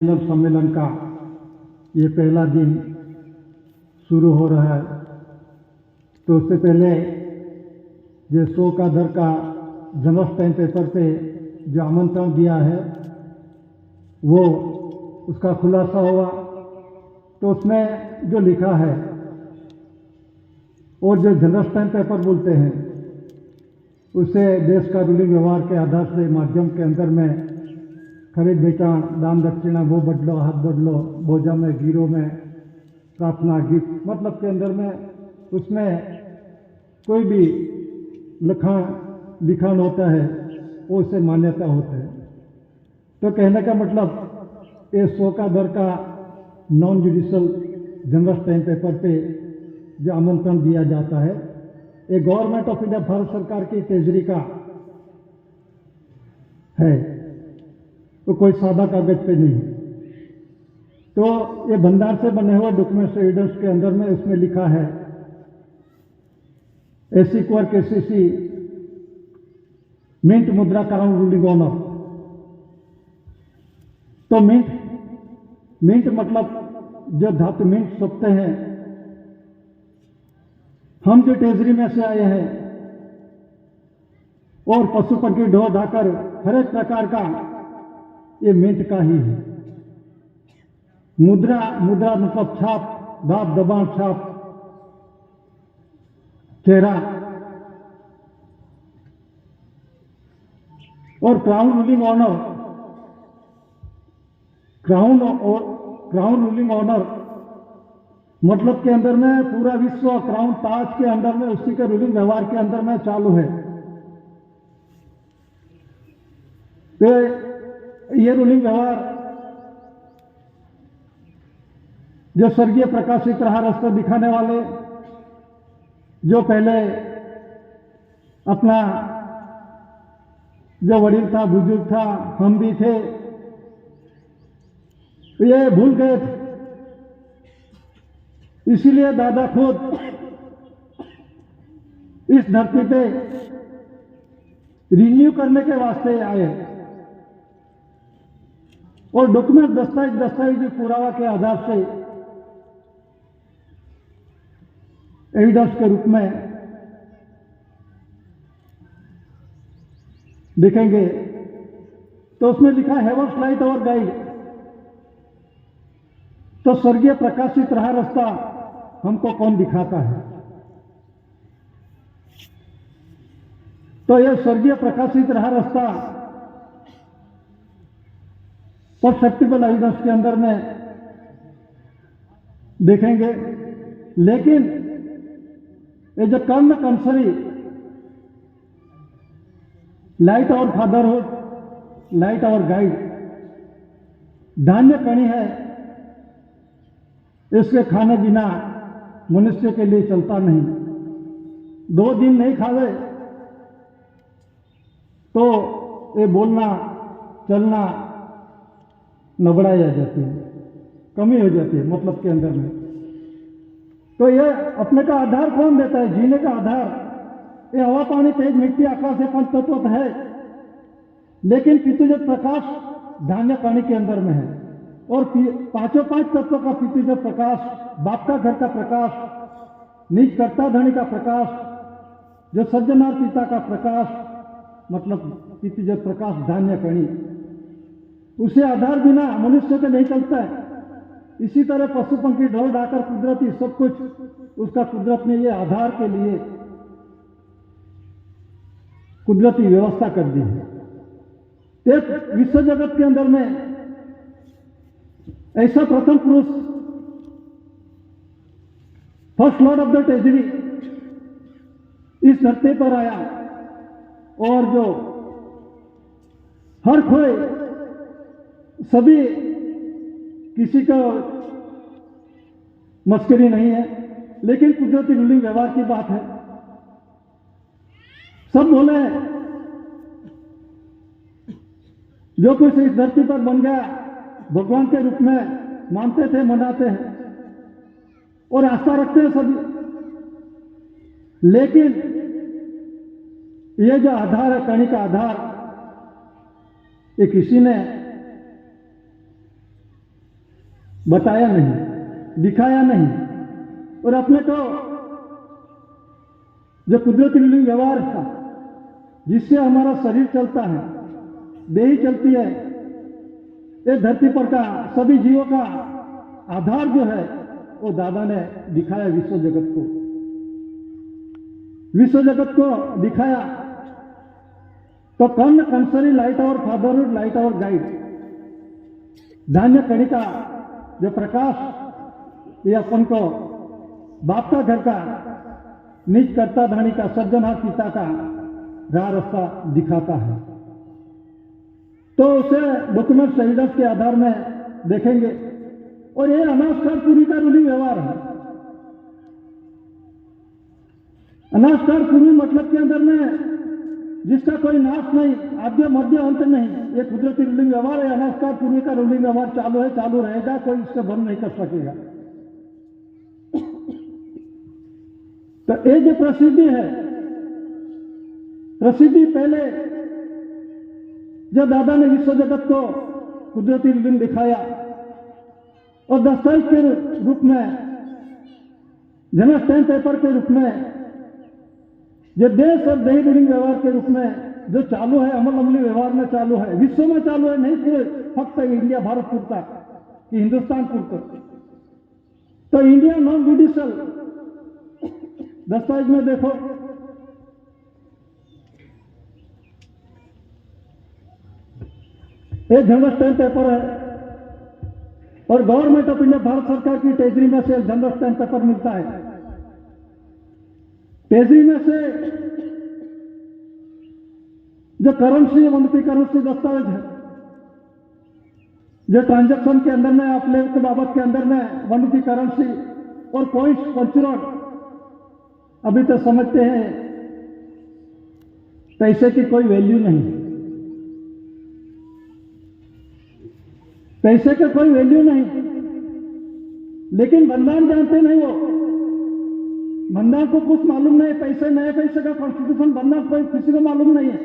सम्मेलन का ये पहला दिन शुरू हो रहा है। तो उससे पहले जो शो का दर का जनरल टाइम पेपर पे जो आमंत्रण दिया है वो उसका खुलासा हुआ। तो उसमें जो लिखा है और जो जनरल टाइम पेपर बोलते हैं उसे देश का रूलिंग व्यवहार के आधार से माध्यम के अंदर में खरीद बेचाण दान दक्षिणा वो बदलो हाथ बदलो भोजा में गिरो में प्रार्थना गीत मतलब के अंदर में उसमें कोई भी लिखान होता है वो उसे मान्यता होता है। तो कहने का मतलब ये शो का दर का non judicial general time paper पे जो आमंत्रण दिया जाता है ये गवर्नमेंट ऑफ इंडिया भारत सरकार की ट्रेजरी का है, तो कोई सादा कागज पे नहीं। तो ये भंडार से बने हुए डॉक्यूमेंट्स एविडेंस के अंदर में उसमें लिखा है एसी क्वर्क एसीसी मिंट मुद्रा क्राउन रूलिंग ऑनर। तो मिंट मतलब जो धातु मिंट सकते हैं, हम जो ट्रेजरी में से आए हैं और पशु पक्षी ढो ढाकर हर एक प्रकार का ये मिंट का ही है। मुद्रा मतलब छाप दाब दबान छाप चेहरा। और crown ruling owner crown ruling owner मतलब के अंदर में पूरा विश्व क्राउन ताज के अंदर में उसी के रूलिंग व्यवहार के अंदर में चालू है। तो ये रूलिंग व्यवहार जो स्वर्गीय प्रकाशित रहा रास्ता दिखाने वाले जो पहले अपना जो वडील था बुजुर्ग था हम भी थे तो ये भूल गए थे। इसीलिए दादा खुद इस धरती पे रिन्यू करने के वास्ते आए और डॉक्यूमेंट दस्तावेजी पुरावा के आधार से एविडेंस के रूप में देखेंगे। तो उसमें लिखा हेवर्स लाइट और गाइड। तो स्वर्गीय प्रकाशित रहा रास्ता हमको कौन दिखाता है? तो यह स्वर्गीय प्रकाशित रहा रास्ता परसेप्टिबल एविडेंस के अंदर में देखेंगे। लेकिन ये जो कर्म कंसरी लाइट और फादरहुड लाइट और गाइड धान्य कणी है, इसके खाने बिना मनुष्य के लिए चलता नहीं। 2 दिन नहीं खावे तो ये बोलना चलना नबड़ाई आ जाती है, कमी हो जाती है मतलब के अंदर में। तो ये अपने का आधार कौन देता है? जीने का आधार ये हवा पानी तेज मिट्टी आकाश से 5 तत्व है। लेकिन पितृजत प्रकाश धान्य पानी के अंदर में है और 5 तत्व का पितृजत प्रकाश बाप का घर का प्रकाश, निज कर्ता धनी का प्रकाश, जो सज्जनार पिता का प्रकाश मतलब पितृजत प्रकाश धान्य कणी, उसे आधार बिना मनुष्य के नहीं चलता है। इसी तरह पशु पंखी ढोल डाकर कुदरती सब कुछ उसका कुदरत ने ये आधार के लिए कुदरती व्यवस्था कर दी है। एक विश्व जगत के अंदर में ऐसा प्रथम पुरुष first lord of the treasury इस धरती पर आया और जो हर खोए सभी किसी का मस्करी नहीं है, लेकिन कुदरती रूलिंग व्यवहार की बात है। सब बोले जो कुछ इस धरती पर बन गया भगवान के रूप में मानते थे, मनाते हैं और आस्था रखते हैं सभी। लेकिन ये जो आधार है कणी का आधार, ये किसी ने बताया नहीं, दिखाया नहीं, और अपने को जो कुदरती व्यवहार था जिससे हमारा शरीर चलता है, देही चलती है, ये धरती पर का सभी जीवों का आधार जो है वो दादा ने दिखाया विश्व जगत को, विश्व जगत को दिखाया। तो कर्ण कंसरी light our fatherhood, light our guide, धान्य कड़ी का जो प्रकाश ये अपन को बाप का घर का, निज कर्ता धानी का, सज्जनहार पिता का राह रास्ता दिखाता है। तो उसे डॉक्यूमेंट एविडेंस के आधार में देखेंगे। और ये अनास्कारपुरी का रूढ़ी व्यवहार है। अनास्कारपुरी मतलब के अंदर में जिसका कोई नाश नहीं, आद्य मध्य अंत नहीं, ये कुदरती रूलिंग व्यवहार है। अनास्कारपुरी का रूलिंग व्यवहार चालू है, चालू रहेगा, कोई इससे बंद नहीं कर सकेगा। तो ये जो प्रसिद्धि है, प्रसिद्धि पहले जब दादा ने विश्व जगत को कुदरती रूलिंग दिखाया और दस्तावेज के रूप में, जमा स्टैम्प पेपर के रूप में, जो देश और देही रूलिंग व्यवहार के रूप में जो चालू है, अमल अमली व्यवहार में चालू है, विश्व में चालू है, नहीं कि फक्त इंडिया भारत पुरता कि हिंदुस्तान पुरता। तो इंडिया नॉन जुडिशियल दस्तावेज में देखो, एक जनरल स्टैम्प पेपर है और गवर्नमेंट ऑफ इंडिया, भारत सरकार की ट्रेजरी में से जनरल स्टैम्प पेपर मिलता है। ट्रेजरी में से जो करेंसी, वनपी करेंसी दस्तावेज है, जो ट्रांजैक्शन के अंदर में, आप लेव के बाबत के अंदर में वनपी करेंसी और कॉइन्स, पंचरों, अभी तो समझते हैं पैसे की कोई वैल्यू नहीं, पैसे का कोई वैल्यू नहीं। लेकिन बंदान जानते नहीं, वो बंदान को कुछ मालूम नहीं, पैसे नए पैसे का कॉन्स्टिट्यूशन बंदान कोई किसी को मालूम नहीं है।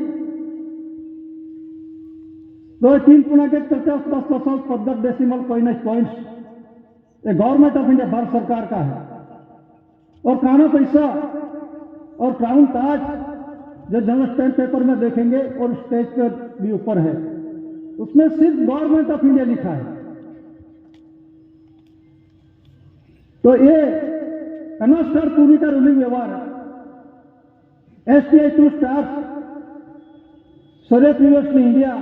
2.3 डेसिमल पॉइंट्स ये गवर्नमेंट ऑफ इंडिया, भारत सरकार का है। और काना पैसा और क्राउन ताज जो जनरल स्टैम्प पेपर में देखेंगे और स्टेज पर भी ऊपर है, उसमें सिर्फ गवर्नमेंट ऑफ इंडिया लिखा है। तो ये अनास्कारपुरी का रूलिंग व्यवहार है। STI 2 स्टार्स, सोरे प्रीवियसली इंडिया।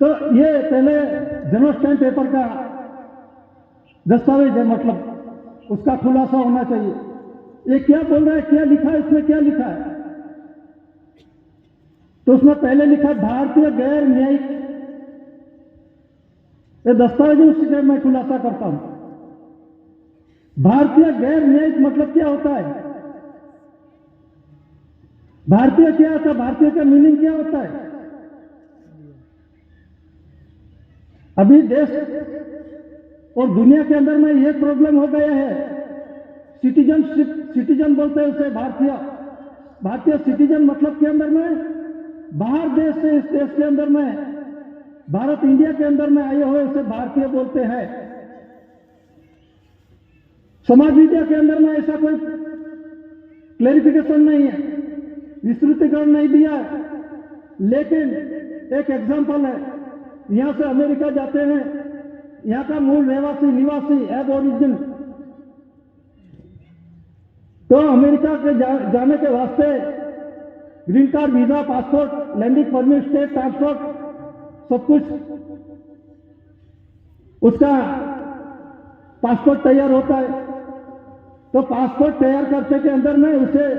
तो ये पहले जनरल स्टैम्प पेपर का दस्तावेज है, मतलब उसका खुलासा होना चाहिए। ये क्या बोल रहा है, क्या लिखा है, इसमें क्या लिखा है? तो उसमें पहले लिखा है भारतीय गैर न्यायिक, ये दस्तावेज उसी का मैं खुलासा करता हूं। भारतीय गैर न्यायिक मतलब क्या होता है? भारतीय क्या होता है? भारतीय का मीनिंग क्या होता है? अभी देश और दुनिया के अंदर में ये प्रॉब्लम हो गया है, सिटीजनशिप, सिटीजन बोलते हैं उसे भारतीय। भारतीय सिटीजन मतलब के अंदर में बाहर देश से इस देश के अंदर में, भारत इंडिया के अंदर में आए हुए उसे भारतीय बोलते हैं। समाज विद्या के अंदर में ऐसा कोई क्लैरिफिकेशन नहीं है, विस्तृतीकरण नहीं दिया है। लेकिन एक एग्जांपल है, यहां से अमेरिका जाते हैं, यहां का मूल रहवासी, निवासी, एबोरिजिन, तो अमेरिका के जाने के वास्ते green card, visa, passport, landing permit, state transport, सब कुछ उसका पासपोर्ट तैयार होता है। तो पासपोर्ट तैयार करने के अंदर में उसे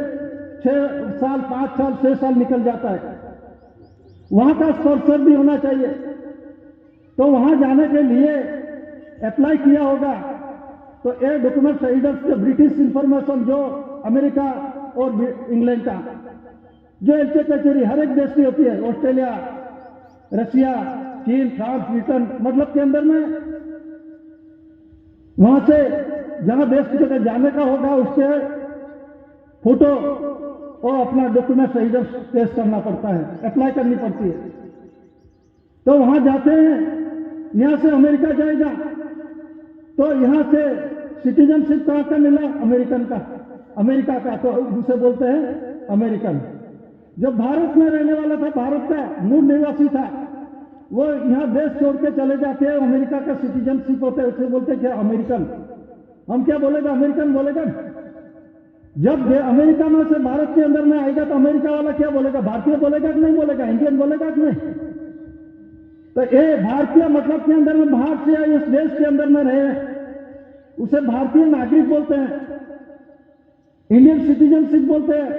6 साल, 5 साल, 6 साल निकल जाता है। वहां का स्पॉन्सर भी होना चाहिए। तो वहां जाने के लिए अप्लाई किया होगा। तो ये डॉक्यूमेंट एविडेंस जो ब्रिटिश इंफॉर्मेशन, जो अमेरिका और इंग्लैंड का जो एलचे कचेरी हर एक देश की होती है, ऑस्ट्रेलिया, रशिया, चीन, फ्रांस, ब्रिटेन, मतलब के अंदर में वहां से जहां देश की जगह जाने का होगा उसके फोटो और अपना डॉक्यूमेंट एविडेंस पेश करना पड़ता है, अप्लाई करनी पड़ती है। तो वहां जाते हैं, यहां से अमेरिका जाएगा तो यहां से सिटीजनशिप कहां का मिला? अमेरिकन का, अमेरिका का, तो उसे बोलते हैं अमेरिकन। जो भारत में रहने वाला था, भारत का मूल निवासी था, वो यहां देश छोड़ के चले जाते हैं, अमेरिका का सिटीजनशिप होते हैं, उसे बोलते हैं क्या? अमेरिकन। हम क्या बोलेगा? अमेरिकन बोलेगा। जब अमेरिका में से भारत के अंदर में आएगा तो अमेरिका वाला क्या बोलेगा? भारतीय बोलेगा कि नहीं बोलेगा? इंडियन बोलेगा कि नहीं? तो ये भारतीय मतलब के अंदर में बाहर से आए इस देश के अंदर में रहे, उसे भारतीय नागरिक बोलते हैं, इंडियन सिटीजनशिप बोलते हैं।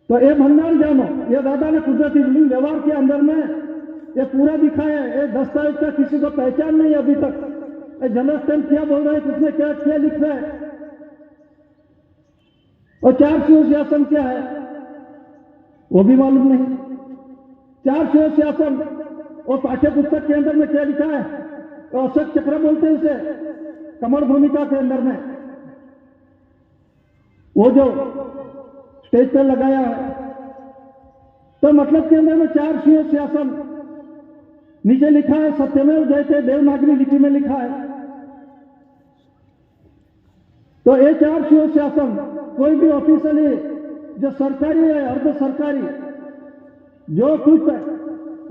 तो ये भंडार जानो, ये दादा ने कुदरती व्यवहार के अंदर में ये पूरा दिखाया है। ये दस्तावेज का किसी को पहचान नहीं अभी तक। जनरल स्टैम्प क्या बोल रहे हैं, किसने क्या क्या लिख रहा है, और 400 शासन क्या है वो भी मालूम नहीं। 400 शासन और पाठ्य पुस्तक के अंदर में क्या लिखा है? तो अशोक चक्र बोलते हैं उसे, कमल भूमिका के अंदर में वो जो स्टेज पर लगाया है। तो मतलब के अंदर में 400 शासन नीचे लिखा है, सत्यमेव जयते देवनागरी लिपि में लिखा है। तो ये 400 शासन कोई भी ऑफिशियली जो सरकारी है, अर्ध सरकारी, जो कुछ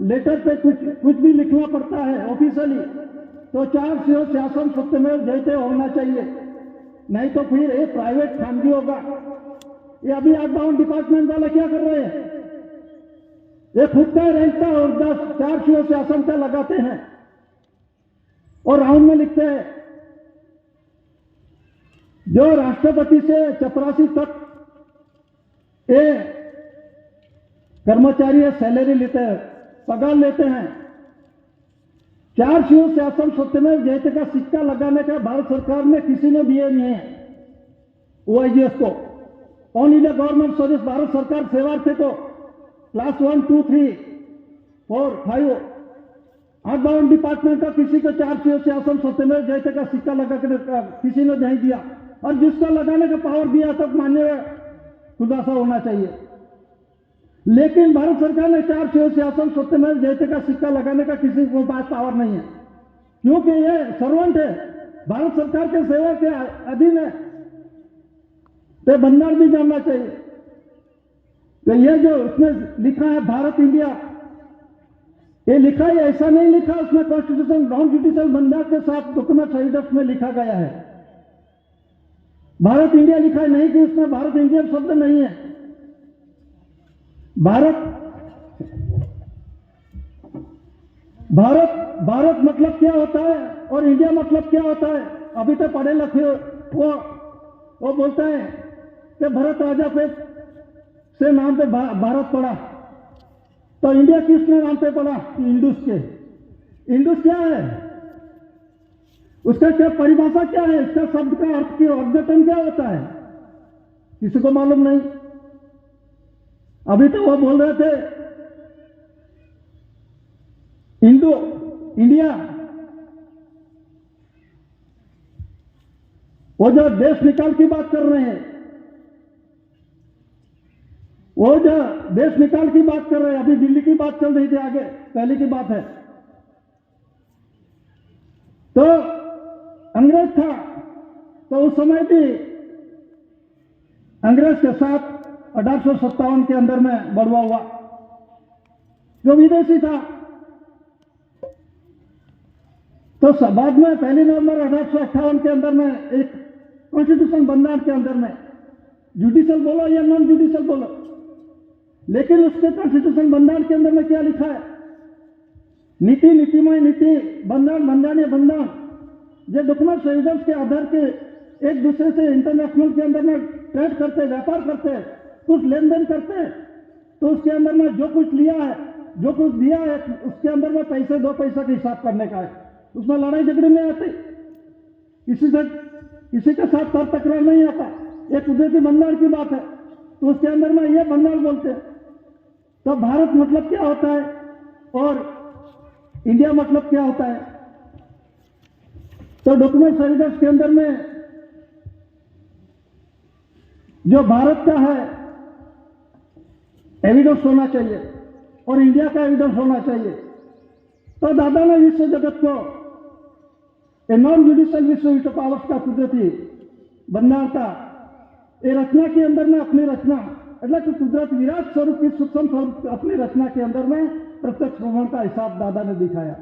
लेटर पे कुछ भी लिखना पड़ता है ऑफिशियली, तो 400 शासन सत्यमेव जयते होना चाहिए, नहीं तो फिर ये प्राइवेट खानगी होगा। ये अभी आउटबाउंड डिपार्टमेंट वाला क्या कर रहे हैं? ये खुद का रैंक का और 400 शासन का लगाते हैं और राउंड में लिखते हैं। जो राष्ट्रपति से चपरासी तक ये कर्मचारी सैलरी लेते हैं, पगार लेते हैं। 400 शासन सत्यमेव जयते का सिक्का लगाने का भारत सरकार ने किसी ने दिए नहीं है ओआईजीएस को। All India government service Bharat सरकार सेवार्थी को क्लास 1, 2, 3, 4, 5 आउटबाउंड डिपार्टमेंट का किसी को 400 शासन सत्यमेव जयते का सिक्का लगा कर किसी ने नहीं दिया, और जिसको लगाने का पावर दिया तब मान्य खुलासा होना चाहिए। लेकिन भारत सरकार ने 400 शासन सत्यमेव जयते का सिक्का लगाने का किसी को पास पावर नहीं है, क्योंकि ये सर्वेंट है, भारत सरकार के सेवा के अधीन है। तो भंडार भी जानना चाहिए। तो ये जो उसमें लिखा है भारत इंडिया, ये लिखा है, ऐसा नहीं लिखा उसमें कॉन्स्टिट्यूशन नॉन जुडिशियल भंडार के साथ डॉक्यूमेंट एविडेंस में लिखा गया है। भारत इंडिया लिखा है, नहीं कि उसमें भारत इंडियन शब्द नहीं है। भारत मतलब क्या होता है और इंडिया मतलब क्या होता है? अभी तो पढ़े लिखे वो बोलते हैं कि भरत राजा पे से नाम पे भारत पड़ा, तो इंडिया किसने नाम पे पड़ा? इंडस के। इंडस क्या है? उसका क्या परिभाषा क्या है? इसका शब्द का अर्थ क्या, अद्यतन क्या होता है? किसी को मालूम नहीं। अभी तो वो बोल रहे थे इंडिया, वो जो देश निकाल की बात कर रहे हैं, वो जो देश निकाल की बात कर रहे हैं, अभी दिल्ली की बात चल रही थी, आगे पहले की बात है। तो अंग्रेज था, तो उस समय भी अंग्रेज के साथ 1857 के अंदर में बड़वा हुआ, जो विदेशी था। तो बाद में 1 नवंबर 1858 के अंदर में एक कॉन्स्टिट्यूशन बंधारण के अंदर में, जुडिशियल बोलो या नॉन जुडिशियल बोलो, लेकिन उसके कॉन्स्टिट्यूशन बंधारण के अंदर में क्या लिखा है? नीति, नीतिमय नीति, बंधारण, बंधारणीय बंधारण, जो डॉक्यूमेंट एविडेंस के आधार के एक दूसरे से इंटरनेशनल के अंदर में ट्रेड करते, व्यापार करते, कुछ लेन देन करते, तो उसके अंदर में जो कुछ लिया है, जो कुछ दिया है, उसके अंदर में पैसे 2 पैसा का हिसाब करने का है। उसमें लड़ाई झगड़े नहीं आती, किसी के साथ तर तकरार नहीं आता। ये कुदरती बंधारण की बात है, तो उसके अंदर में ये बंधारण बोलते हैं। तो भारत मतलब क्या होता है और इंडिया मतलब क्या होता है? तो डॉक्यूमेंट एविडेंस के अंदर में जो भारत का है एविडेंस होना चाहिए और इंडिया का एविडेंस होना चाहिए। तो दादा ने विश्व जगत को એ નોન જ્યુડિશિयल विश्व यूटो पावर्स का कुदरती બંધારતા એ रचना के अंदर में अपनी रचना એટલે कि कुदरत विराट स्वरूप की सूक्ष्म स्वरूप अपनी रचना के अंदर में प्रत्यक्ष प्रमाण का हिसाब दादा ने दिखाया।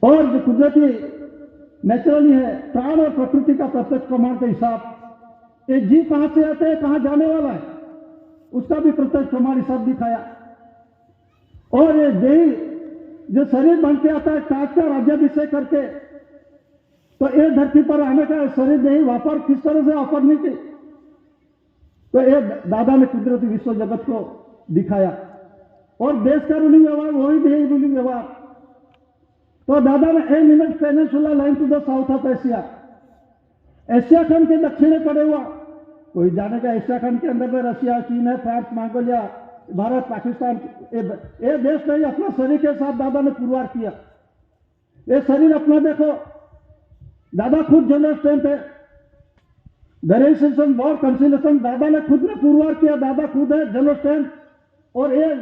और जो कुदरती नेचुरली है प्राण और प्रकृति का प्रत्यक्ष प्रमाण का हिसाब, एक जीव कहां से आते हैं कहां जाने वाला है उसका भी प्रत्यक्ष प्रमाण हिसाब दिखाया। और ये देही जो शरीर बन के आता है काट का राज्याभिषेक करके, तो ये धरती पर आने का शरीर देही व्यापार किस तरह से ऑफर नहीं की, तो ये दादा ने कुदरती विश्व जगत को दिखाया। और देश का रूलिंग व्यवहार वही देही रूलिंग व्यवहार। तो दादा ने a minute peninsula line to the south of Asia, Asia खंड के दक्षिण में पड़े हुआ, कोई जानेगा एशिया खंड के अंदर में रशिया, चीन है, फ्रांस, मंगोलिया, भारत, पाकिस्तान, ये देश नहीं, अपना शरीर के साथ दादा ने पुरवार किया। ये शरीर अपना देखो, दादा खुद जनरल स्ट्रेंथ है, वेरिएशन वॉर कंसिलेशन दादा ने खुद ने पुरवार किया, दादा खुद है जनरल स्ट्रेंथ। और ये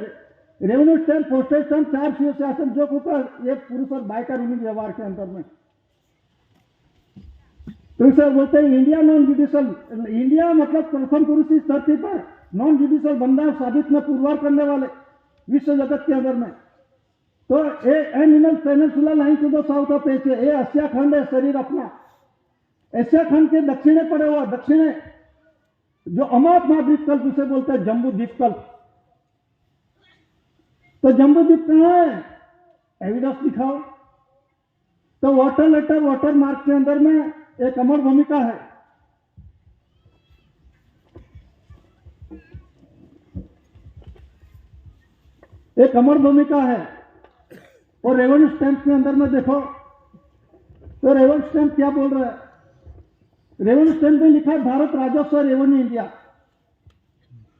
revenue stand, postage stand, 4 CO शासन जो ऊपर एक पुरुष और बाई का रूलिंग व्यवहार के अंदर में, तो इसे बोलते हैं इंडिया नॉन जुडिशियल। इंडिया मतलब प्रथम पुरुष इस धरती पर नॉन जुडिशियल बंदा साबित में पुरवार करने वाले विश्व जगत के अंदर में। तो animal peninsula line to the south of Asia, ये एशिया खंड है शरीर अपना, एशिया खंड के दक्षिणे पड़े हुआ, दक्षिणे जो अमाप महाद्वीप कल्प उसे बोलते हैं जम्बू द्वीप कल्प। तो जम्बू द्वीप कहां है, एविडेंस दिखाओ। तो वाटर लेटर वाटर मार्क के अंदर में एक अमर भूमिका है, एक अमर भूमिका है। और रेवेन्यू स्टैंप के अंदर में देखो, तो रेवेन्यू स्टैंप क्या बोल रहा है, रेवेन्यू स्टैंप में लिखा है भारत राजस्व रेवेन्यू इंडिया,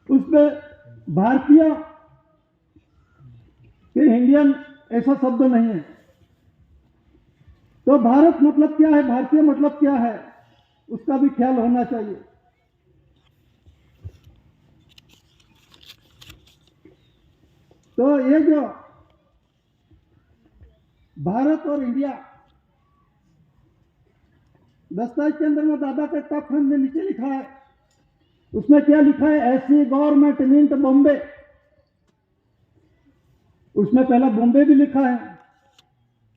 उसमें भारतीय कि इंडियन ऐसा शब्द नहीं है। तो भारत मतलब क्या है, भारतीय मतलब क्या है, उसका भी ख्याल होना चाहिए। तो ये जो भारत और इंडिया दस्तावेज के अंदर में दादा के टॉप खंड में नीचे लिखा है, उसमें क्या लिखा है, ऐसी गवर्नमेंट मिंट बॉम्बे, उसमें पहला बॉम्बे भी लिखा है,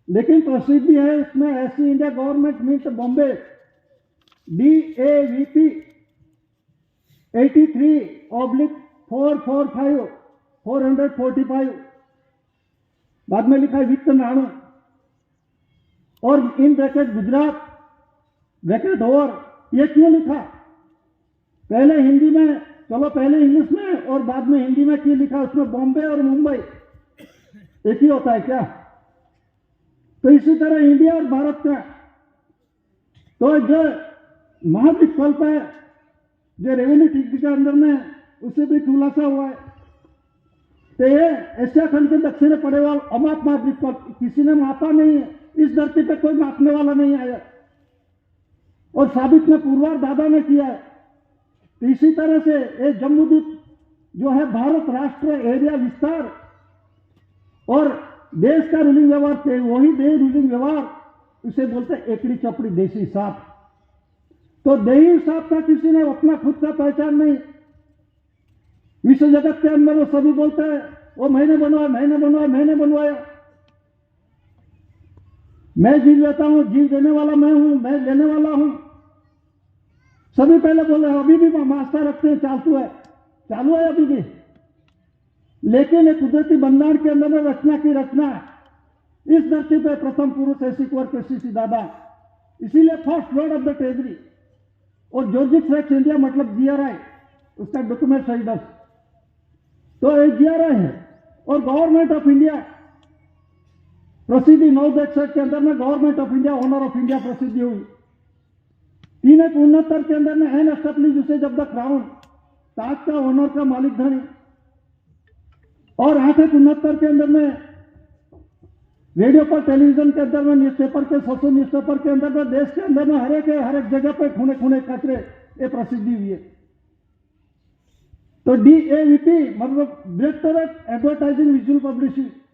लेकिन प्रसिद्धि है इसमें ऐसी India government mint Bombay DAVP 83/445 बाद में लिखा है वित्त नाणु, और in bracket Gujarat bracket over. ये क्यों लिखा, पहले हिंदी में, चलो पहले इंग्लिश में और बाद में हिंदी में क्यों लिखा, उसमें बॉम्बे और मुंबई एक ही होता है क्या। तो इसी तरह इंडिया और भारत का तो जो महाद्वीप कल्प है, जो रेवेन्यू टिकट के अंदर में उसे भी खुलासा हुआ है। तो ये एशिया खंड के दक्षिण में पड़े हुआ अमाप महाद्वीप कल्प, किसी ने मापा नहीं है, इस धरती पे कोई मापने वाला नहीं आया, और साबित में पुरवार दादा ने किया है। तो इसी तरह से ये जम्बूद्वीप जो है भारत राष्ट्र एरिया विस्तार और देश का रूलिंग व्यवहार थे, वही देश रूलिंग व्यवहार उसे बोलते हैं एकड़ी चपड़ी देशी हिसाब। तो देही हिसाब का किसी ने अपना खुद का पहचान नहीं, विश्व जगत के अंदर वो सभी बोलते हैं वो मैंने बनवाया, मैंने बनवाया, मैंने बनवाया, मैं जीव लेता हूं, जीव देने वाला मैं हूं, मैं लेने वाला हूं, सभी पहले बोले। अभी भी मास्टर रखते हैं, चालू है अभी भी, लेकिन एक कुदरती बंधारण के अंदर में रचना की रचना इस धरती पर प्रथम पुरुष ऐसी कुंवर केसीसी दादा, इसीलिए first lord of the treasury और जॉर्जिक फ्रैक्स इंडिया मतलब GRI, उसका डॉक्यूमेंट सही दस। तो एक GRI है और गवर्नमेंट ऑफ इंडिया प्रसिद्धि 9 के अंदर में government of India honour of India प्रसिद्धि हुई। 369 के अंदर में an establish usage of the crown, ताज का ऑनर का मालिक धनी। और 869 के अंदर में रेडियो पर टेलीविजन के अंदर में न्यूज़पेपर के 600 न्यूज़पेपर के अंदर में देश के अंदर में हर एक जगह पे खूने खूने कचरे ये प्रसिद्धि हुई है। तो DAVP मतलब डायरेक्टरेट एडवर्टाइजिंग विजुअल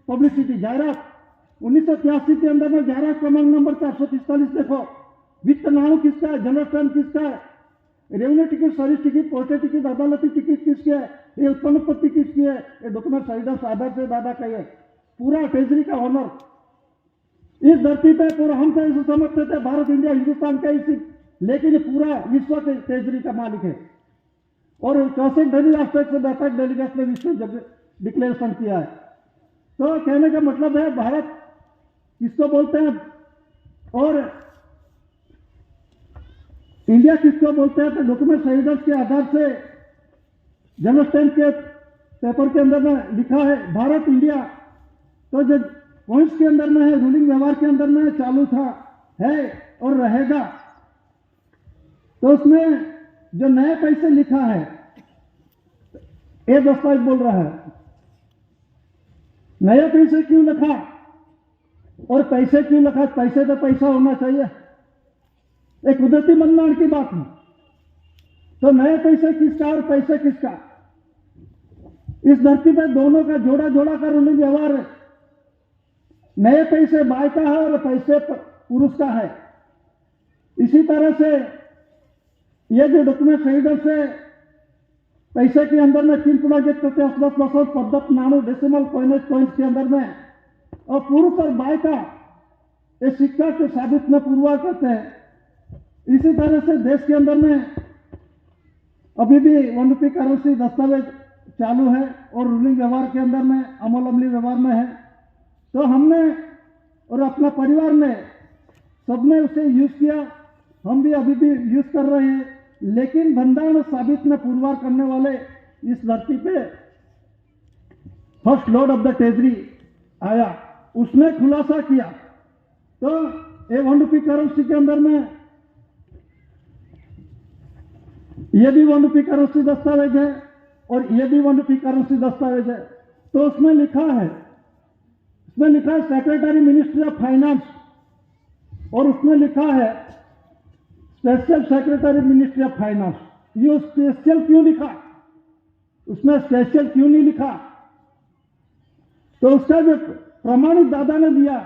पब्लिसिटी जाहिरात, 1983 के अंदर में 11 क्रमांक नंबर 445 देखो, वित्त नाणु किसका है, जनरल स्टैंप किसका है, रेवेन्यू टिकट, सर्विस टिकट, पोर्टे टिकट, अदालती टिकट किसकी है, ये उत्पन्न पत्ती किसकी है, ये डॉक्यूमेंट साइडर आधार से दादा का है, पूरा ट्रेजरी का ऑनर इस धरती पे पूरा। हम तो ऐसे समझते थे भारत इंडिया हिंदुस्तान का इसी, लेकिन ये पूरा विश्व के ट्रेजरी का मालिक है। और 64 धनी राष्ट्र से 62 डेलीगेट्स ने विश्व डिक्लेरेशन किया है। तो कहने का मतलब है भारत किसको बोलते हैं और इंडिया किसको बोलते हैं, तो डॉक्यूमेंट साइडर्स के आधार से जनरल स्टैंप के पेपर के अंदर में लिखा है भारत इंडिया। तो जो पॉइंट्स के अंदर में है, रूलिंग व्यवहार के अंदर में चालू था, है और रहेगा। तो उसमें जो नए पैसे लिखा है, ये दस्तावेज बोल रहा है नए पैसे क्यों लिखा और पैसे क्यों लिखा, पैसे तो पैसा होना चाहिए, एक कुदरती बंधन की बात है। तो नए पैसे किसका और पैसे किसका, इस धरती पर दोनों का जोड़ा जोड़ा का रूलिंग व्यवहार है। नए पैसे बाय का है और पैसे पुरुष का है। इसी तरह से ये जो डॉक्यूमेंट साइडर से पैसे के अंदर में 3.10 पद्धत नाणु डेसिमल कॉइनेज पॉइंट के अंदर में और पुरुष और बाय का ये सिक्का के साबित में पुरवार करते हैं। इसी तरह से देश के अंदर में अभी भी 1 रुपये करेंसी दस्तावेज चालू है और रूलिंग व्यवहार के अंदर में अमली व्यवहार में है। तो हमने और अपना परिवार ने सबने उसे यूज किया, हम भी अभी भी यूज कर रहे हैं। लेकिन बंधारण साबित में पुरवार करने वाले इस धरती पे first lord of the treasury आया, उसने खुलासा किया। तो ये 1 रुपये करेंसी के अंदर में ये भी 1 रुपये करेंसी दस्तावेज है और ये भी 1 रुपये करेंसी दस्तावेज है। तो उसमें लिखा है सेक्रेटरी मिनिस्ट्री ऑफ फाइनेंस और उसमें लिखा है special secretary ministry of finance. ये स्पेशल क्यों लिखा, उसमें स्पेशल क्यों नहीं लिखा, तो उसका जो प्रमाणित दादा ने दिया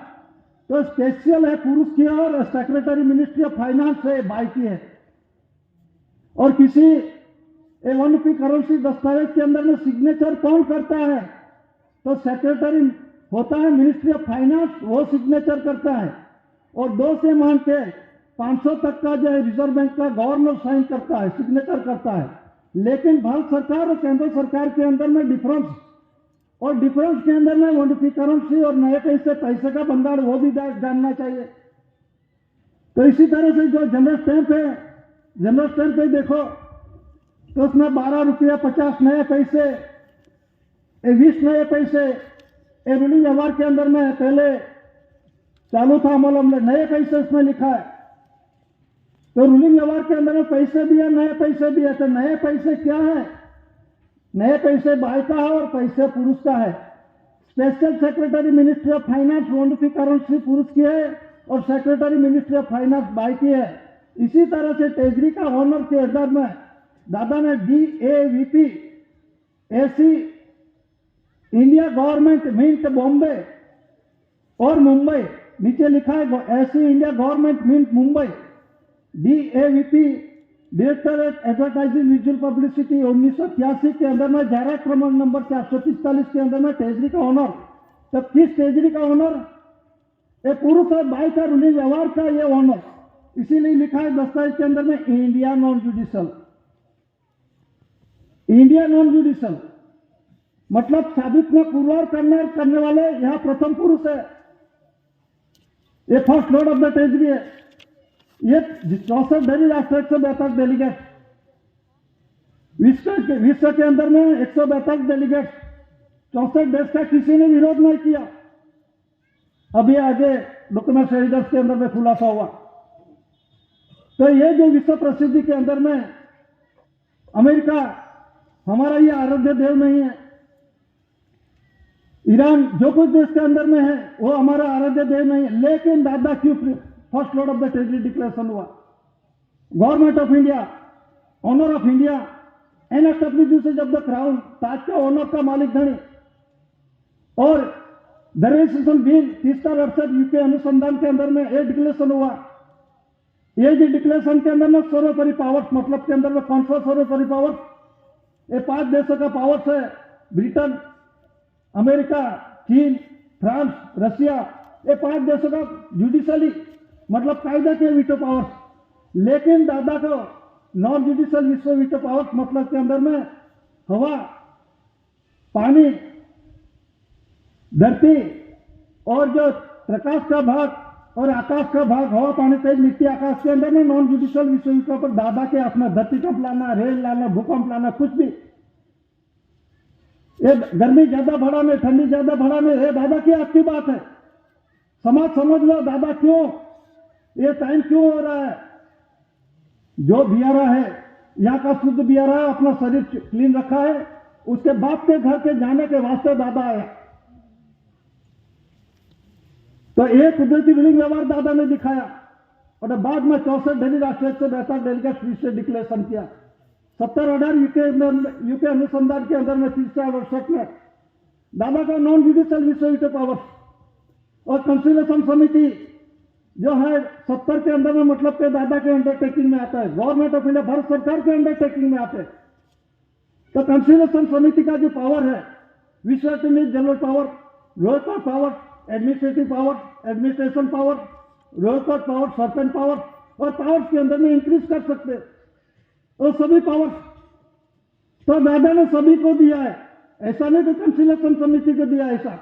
तो स्पेशल है पुरुष की और सेक्रेटरी मिनिस्ट्री ऑफ फाइनेंस है बाई की है। और किसी 1 रुपये करेंसी दस्तावेज के अंदर में सिग्नेचर कौन करता है, तो सेक्रेटरी होता है मिनिस्ट्री ऑफ फाइनेंस, वो सिग्नेचर करता है। और 2 से मान के 500 तक का जो है रिजर्व बैंक का गवर्नर साइन करता है, सिग्नेचर करता है। लेकिन भारत सरकार और केंद्र सरकार के अंदर में डिफरेंस, और डिफरेंस के अंदर में 1 रुपये करेंसी और नए पैसे का बंधार वो भी जानना चाहिए। तो इसी तरह से जो जनरल स्टैंप है, जनरल स्टैंप पे देखो तो उसमें 12 रुपया 50 नए पैसे, 20 नए पैसे रूलिंग व्यवहार के अंदर में पहले चालू था अमल में, नए पैसे उसमें लिखा है। तो रूलिंग व्यवहार के अंदर में पैसे भी है, नए पैसे भी है। तो नए पैसे क्या है, नए पैसे बाय का है और पैसे पुरुष का है। Special secretary ministry of finance 1 रुपये करेंसी पुरुष की है और secretary ministry of finance by की है। इसी तरह से ट्रेजरी का ऑनर के अंदर में दादा ने DAVP AC India government mint Bombay और मुंबई, नीचे लिखा है ऐसी India government mint Mumbai, DAVP directorate advertising visual publicity 1983 के अंदर में 11 क्रमांक नंबर 445 के अंदर में ट्रेजरी का ऑनर। तब किस ट्रेजरी का ऑनर, ये पुरुष और बाई का रूलिंग व्यवहार का ये ऑनर, इसीलिए लिखा है दस्तावेज के अंदर में India non judicial. India non judicial मतलब साबित में पुरवार करने वाले यहां प्रथम पुरुष है, ये first lord of the treasury है। ये 64 डेली राष्ट्र 162 डेलीगेट, विश्व के अंदर में 162 डेलीगेट, 64 देश का किसी ने विरोध नहीं किया। अभी आगे डॉक्यूमेंट रीडर्स के अंदर में खुलासा हुआ। तो ये जो विश्व प्रसिद्धि के अंदर में अमेरिका हमारा ये आराध्य देव नहीं है, ईरान जो कुछ देश के अंदर में है वो हमारा आराध्य देव नहीं है। लेकिन दादा क्यों first lord of the treasury declaration हुआ, government of India, honour of India, NSW से जब द क्राउन, ताज का ऑनर का मालिक धनी, और डेरिवेशन बिल 368 यूके अनुसंधान के अंदर में ये डिक्लेरेशन हुआ। ये जो डिक्लेरेशन के अंदर में सर्वोपरि पावर्स, मतलब के अंदर में कौन सा सर्वोपरि पावर्स? ये 5 देशों का पावर्स है, ब्रिटेन, अमेरिका, चीन, फ्रांस, रशिया। ये 5 देशों का जुडिशली मतलब कायदा के वीटो पावर्स। लेकिन दादा को नॉन जुडिशियल विश्व वीटो पावर्स मतलब के अंदर में हवा, पानी, धरती और जो प्रकाश का भाग और आकाश का भाग, हवा, पानी, तेज, मिट्टी, आकाश के अंदर में नॉन जुडिशियल विश्व वीटो पर दादा के अपना धरतीकंप लाना, रेल लाना, भूकंप लाना, कुछ भी, ये गर्मी ज्यादा बढ़ाने, ठंडी ज्यादा बढ़ाने, ये दादा की आपकी बात है। समाज समझ लो दादा क्यों ये टाइम क्यों हो रहा है। जो बियारा है यहाँ का शुद्ध बियारा है, अपना शरीर क्लीन रखा है, उसके बाप के घर के जाने के वास्ते दादा आया। तो एक कुदरती विलिंग व्यवहार दादा ने दिखाया और बाद में 64 डेली राष्ट्र से बेहतर डेलीगेट से डिक्लेरेशन किया। 70-18 यूके अनुसंधान के अंदर में 368 में दादा का नॉन जुडिशियल विश्व वीटो पावर और कंसिलेशन समिति जो है 70 के अंदर में मतलब के दादा के अंडरटेकिंग में आता है, गवर्नमेंट ऑफ इंडिया भारत सरकार के अंडरटेकिंग में आते हैं। तो कंसिलेशन समिति का जो पावर है, विश्व attorney general power, lower court power, administrative power, administration power, lower court power, certain power और पावर्स के अंदर में इंक्रीज कर सकते और सभी पावर्स तो दादा ने सभी को दिया है। ऐसा नहीं तो कंसिलेशन समिति को दिया, ऐसा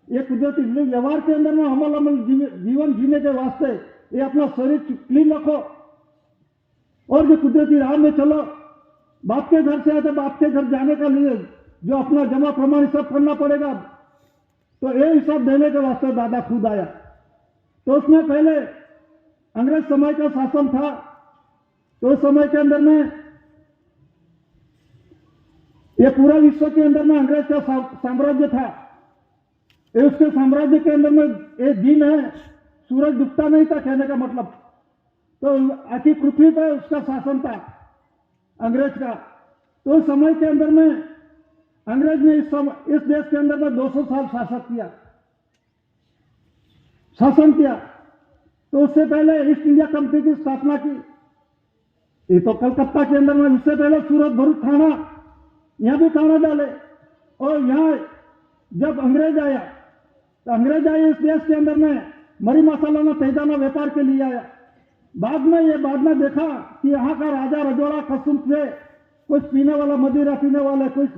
ये कुदरती व्यवहार के अंदर में अमल जीवन जीने के वास्ते ये अपना शरीर क्लीन रखो और जो कुदरती राह में चलो। बाप के घर से आए तो बाप के घर जाने के लिए जो अपना जमा प्रमाण सब करना पड़ेगा, तो ये हिसाब देने के वास्ते दादा खुद आया। तो उसमें पहले अंग्रेज समय का शासन था, तो उस समय के अंदर में ये पूरा विश्व के अंदर में अंग्रेज का साम्राज्य था। ये उसके साम्राज्य के अंदर में एक दिन है, सूरज डूबता नहीं था कहने का मतलब। तो आखिर पृथ्वी पर उसका शासन था अंग्रेज का। तो उस समय के अंदर में अंग्रेज ने इस देश के अंदर में 200 साल शासन किया। तो उससे पहले ईस्ट इंडिया कंपनी की स्थापना की। ये तो कलकत्ता के अंदर में, इससे पहले सूरत, भरूच, थाना, यहां भी थाना डाले। और यहां जब अंग्रेज आया तो अंग्रेज आए इस देश के अंदर में मरी मसाला तेजाना व्यापार के लिए आया। बाद में देखा कि यहाँ का राजा रजोड़ा कसम से कुछ पीने वाला, मदिरा पीने वाले, कुछ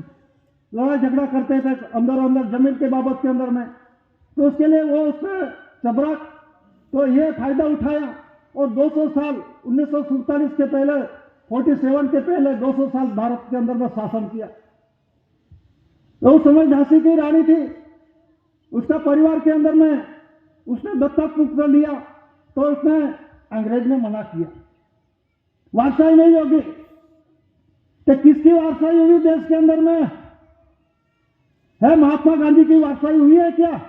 लड़ाई झगड़ा करते थे अंदर जमीन के बाबत के अंदर में। तो उसके लिए वो उससे चबराक, तो ये फायदा उठाया और 200 साल 1947 के पहले, 47 के पहले 200 साल भारत के अंदर में शासन किया। तो उस समय झांसी की रानी थी, उसका परिवार के अंदर में उसने दत्तक पुत्र लिया। तो उसने अंग्रेज ने मना किया, वारसाई नहीं होगी। तो किसकी वारसाई हुई देश के अंदर में है? महात्मा गांधी की वारसाई हुई है क्या?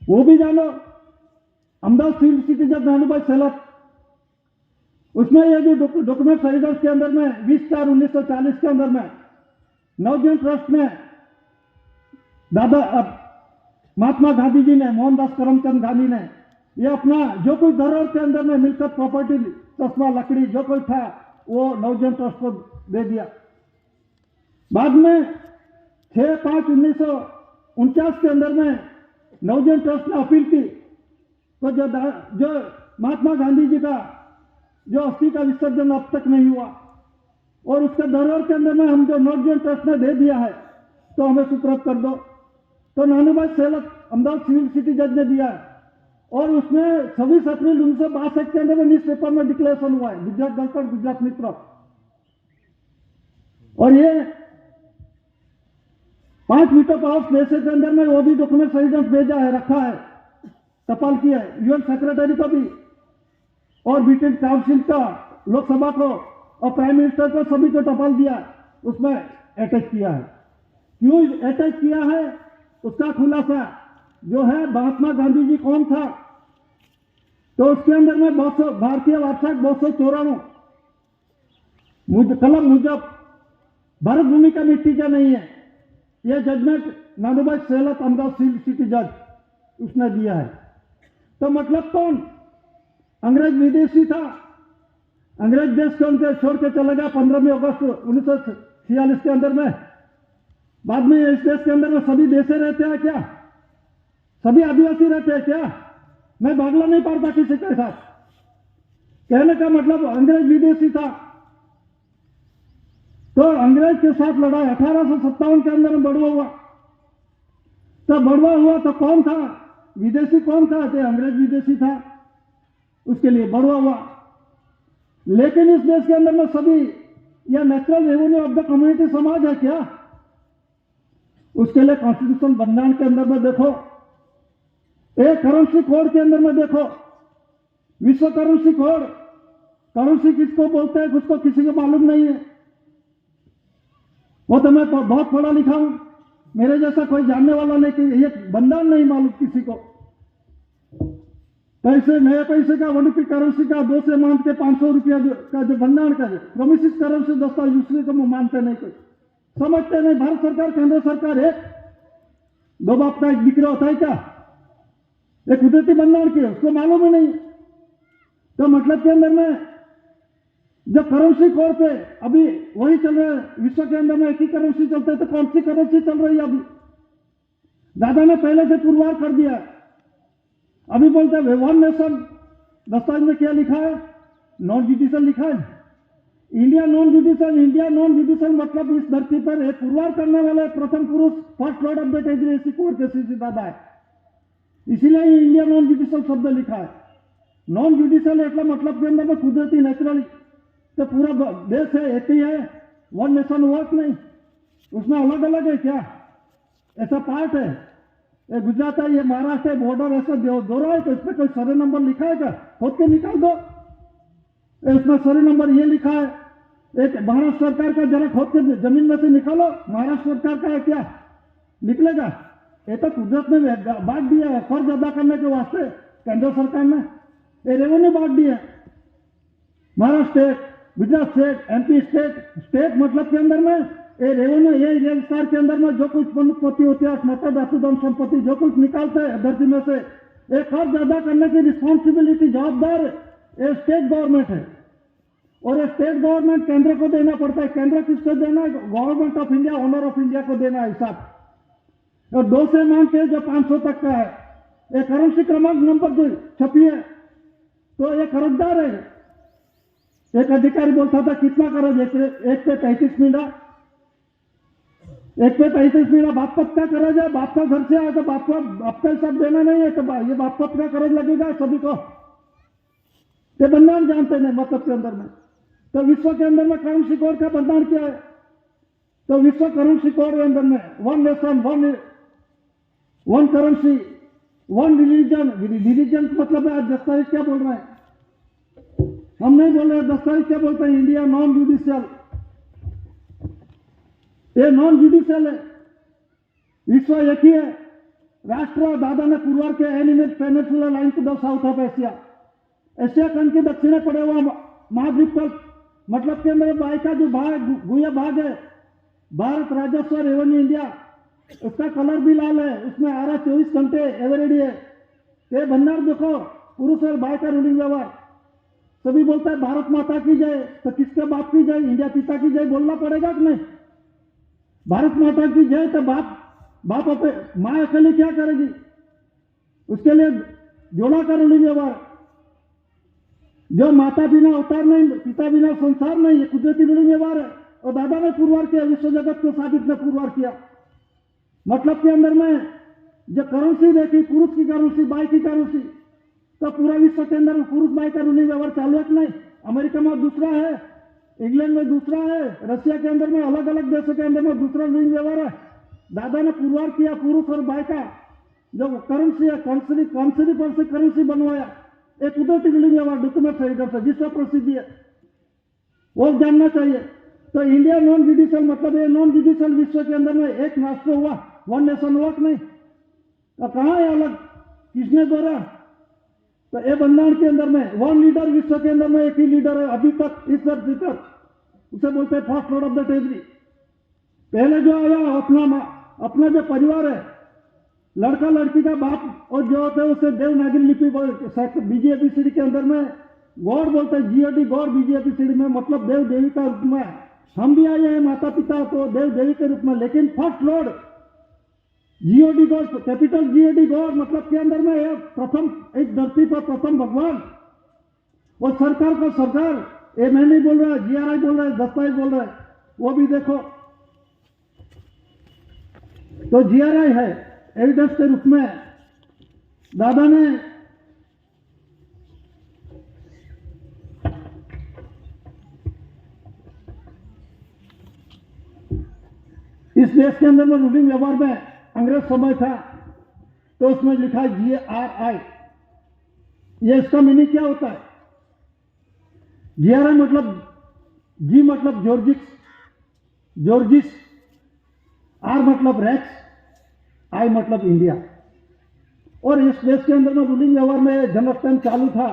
वो भी जानो। अहमदाबाद फील्ड सिटी जब नानूभाई सेलत, उसमें ये जो डॉक्यूमेंट सरीडर्स के अंदर में 20/4/1940 के अंदर में नवजीवन ट्रस्ट में दादा महात्मा गांधी जी ने, मोहनदास करमचंद गांधी ने, ये अपना जो कोई धरोहर के अंदर में मिलकर प्रॉपर्टी, चश्मा, लकड़ी जो कोई था वो नवजीवन ट्रस्ट को दे दिया। बाद में 6/5/1949 के अंदर में नवजीवन ट्रस्ट ने अपील की। तो जो महात्मा गांधी जी का जो अस्थि का विसर्जन अब तक नहीं हुआ और उसके धरोहर के अंदर में हम जो नवजीवन ट्रस्ट ने दे दिया है, तो हमें सुपुर्द कर दो। तो नानूभाई सेलत अहमदाबाद सिविल सिटी जज ने दिया है और उसमें 26 अप्रैल 1962 के अंदर में न्यूज पेपर में डिक्लेरेशन हुआ है, गुजरात दर्पण, गुजरात मित्र। और ये 5 वीटो पावर्स पैसे के अंदर में वो भी डॉक्यूमेंट सरीडर्स भेजा है, रखा है, टपाल किया है यूएन सेक्रेटरी को भी और ब्रिटिश काउंसिल का, लोकसभा को और प्राइम मिनिस्टर को, सभी को टपाल दिया, उसमें अटैच किया है। क्यों अटैच किया है उसका खुलासा जो है, महात्मा गांधी जी कौन था। तो उसके अंदर में भारतीय वार्षिक 294 कलम मुजब भारत भूमि का मिट्टी का नहीं है, ये जजमेंट नानूभाई सेहलत अहमदाबाद सिटी जज उसने दिया है। तो मतलब कौन? अंग्रेज विदेशी था, अंग्रेज देश को छोड़ के चला गया 15 अगस्त 1946 के अंदर में। बाद में इस देश के अंदर में सभी देशे रहते हैं क्या? सभी आदिवासी रहते हैं क्या? मैं भागला नहीं पाता किसी के साथ। कहने का मतलब अंग्रेज विदेशी था, तो अंग्रेज के साथ लड़ाई 1857 के अंदर में बड़वा हुआ। तो बड़वा हुआ तो कौन था? विदेशी कौन था? तो अंग्रेज विदेशी था, उसके लिए बड़वा हुआ। लेकिन इस देश के अंदर में सभी या natural revenue of the community समाज है क्या? उसके लिए कॉन्स्टिट्यूशन बंधारण के अंदर में देखो, एक करेंसी कोड के अंदर में देखो, विश्व करेंसी कोड, करेंसी किसको बोलते हैं उसको किसी को मालूम नहीं है। वो तो मैं बहुत पढ़ा लिखा हूं, मेरे जैसा कोई जानने वाला नहीं कि ये बंधारण नहीं मालूम किसी को। पैसे, नए पैसे का, वन रुपी करेंसी का, 2 से मान के 500 रुपया का जो भंडारण का है, प्रोमिसिस करेंसी दस्तावेज दूसरे को मानते नहीं, कोई समझते नहीं। भारत सरकार, केंद्र सरकार एक दो बाप का एक बिक्रा होता है क्या? एक कुदरती भंडारण की उसको मालूम ही नहीं। तो मतलब के अंदर में जब करेंसी कोड पे अभी वही चल रहा है, विश्व के अंदर में एक ही करेंसी चलते है, तो कौन सी करेंसी चल रही है अभी? दादा ने पहले से पुरवार कर दिया। अभी बोलते हैं वन नेशन, दस्तावेज में क्या लिखा है? नॉन जुडिशियल लिखा है। India non judicial, India non judicial मतलब इस धरती पर एक पुरवार करने वाले प्रथम पुरुष first lord of the territory court के श्री दादा है, इसीलिए इंडिया नॉन जुडिशियल शब्द लिखा है। नॉन जुडिशियल एटला मतलब के अंदर में कुदरती नेचुरल, तो पूरा देश है एक ही है, वन नेशन वर्क नहीं, उसमें अलग अलग है क्या? ऐसा पार्ट है, ये गुजरात है, ये महाराष्ट्र है, बॉर्डर ऐसा दो रहा है, तो इसमें कोई सर्वे नंबर लिखा है क्या? खोद के निकाल दो, इसमें सर्वे नंबर ये लिखा है। एक महाराष्ट्र सरकार का जरा खोद के जमीन में से निकालो, महाराष्ट्र सरकार का है क्या? निकलेगा? ये तो कुदरत ने बांट दिया है कर्ज अदा करने के वास्ते, केंद्र सरकार ने ये रेवेन्यू बांट दिया। Maharashtra state, Gujarat state, MP state, state मतलब के अंदर में ये रेवेन्यू, ये रजिस्ट्रार के अंदर में जो कुछ संपत्ति होती है, स्मृत धातु धन संपत्ति जो कुछ निकालते हैं धरती में से, ये कर्ज अदा करने की रिस्पॉन्सिबिलिटी, जवाबदार ये स्टेट गवर्नमेंट है। और ये स्टेट गवर्नमेंट केंद्र को देना पड़ता है। केंद्र किसको देना है? Government of India, owner of India को देना है हिसाब। और 2 से मान के जो 500 तक का है, ये करेंसी क्रमांक नंबर जो छपी है, तो ये कर्जदार है। एक अधिकारी बोलता था कितना कर्ज? एक पे 35 मीना, एक पे 35 मीना बाप पत का कर्ज है। बाप का घर से आया तो बाप का हिसाब देना नहीं है, तो ये बाप पत का कर्ज लगेगा सभी को। ये बंधारण जानते नहीं मतलब के अंदर में। तो विश्व के अंदर में करेंसी कोड का बंधारण क्या है? तो विश्व करेंसी कोड के अंदर में one nation, one currency, one religion. Religion मतलब आज दस्तावेज क्या बोल रहे हैं? हम नहीं बोल रहे, दस्तावेज क्या बोलते हैं? इंडिया नॉन जुडिशियल, ये नॉन जुडिशियल है। विश्व एक ही है राष्ट्र। दादा ने पुरवार के animate peninsula line to the south of Asia, Asia खंड के दक्षिण पड़े हुआ महाद्वीप पर, मतलब के अंदर बाई का जो भूया भाग है, भारत राजस्व रेवेन्यू इंडिया, उसका कलर भी लाल है, उसमें आ रहा 24 घंटे एवरेडी है। ये भंडार देखो, पुरुष और बाई का रूलिंग व्यवहार। सभी बोलता है भारत माता की जय, तो किसके बाप की जय? इंडिया पिता की जय बोलना पड़ेगा कि नहीं? भारत माता की जय तो बाप अपने माँ अकेले क्या करेगी? उसके लिए जोड़ा का रूलिंग व्यवहार। जो माता बिना अवतार नहीं, पिता बिना संसार नहीं, ये कुदरती रूलिंग व्यवहार है। और दादा ने पुरवार किया, विश्व जगत को साबित ने पुरवार किया। मतलब के अंदर में जो करेंसी देखी, पुरुष की करेंसी, बाई की करेंसी, तो पूरा विश्व के अंदर में पुरुष बाई का रूलिंग व्यवहार चालू है कि नहीं? अमेरिका में दूसरा है, इंग्लैंड में दूसरा है, रशिया के अंदर में, अलग अलग देशों के अंदर में दूसरा रूलिंग व्यवहार है। दादा ने पुरवार किया पुरुष और बाई का जो करेंसी है, करेंसी पर से करेंसी बनवाया, एक कुदरती रूलिंग व्यवहार डॉक्यूमेंट सही कर सकते, विश्व प्रसिद्धि है, वो जानना चाहिए। तो इंडिया नॉन जुडिशियल मतलब ये नॉन जुडिशियल विश्व के अंदर में एक राष्ट्र हुआ, वन नेशन वर्क नहीं, तो कहाँ है अलग? किसने दौरा? तो ये बंधारण के अंदर में वन लीडर, विश्व के अंदर में एक ही लीडर है अभी तक इस धरती पर, उसे बोलते हैं first lord of the territory. पहले जो आया अपना अपना जो परिवार है, लड़का लड़की का बाप और जो होता है उसे देवनागरी लिपि बीजेपीसीडी के अंदर में गॉड बोलते हैं, जीओडी गॉड बीजेपीसीडी में, मतलब देव देवी का रूप में। हम भी आए हैं माता पिता को देव देवी के रूप में, लेकिन first Lord GOD God, capital GOD God मतलब के अंदर में प्रथम, एक धरती पर प्रथम भगवान। और सरकार को सरकार, ये मैं नहीं बोल रहा, जीआरआई बोल रहा है, दस्तावेज बोल रहा है, वो भी देखो। तो जीआरआई है एविडेंस के रूप में। दादा ने इस देश के अंदर में रूलिंग व्यवहार में अंग्रेज समय था, तो उसमें लिखा जीआरआई। ये इसका मीनिंग क्या होता है? जीआरआई मतलब, जी मतलब जॉर्जिस, आर मतलब रैक्स, आई मतलब इंडिया। और इस देश के अंदर में रूलिंग व्यवहार में जनरल टाइम चालू था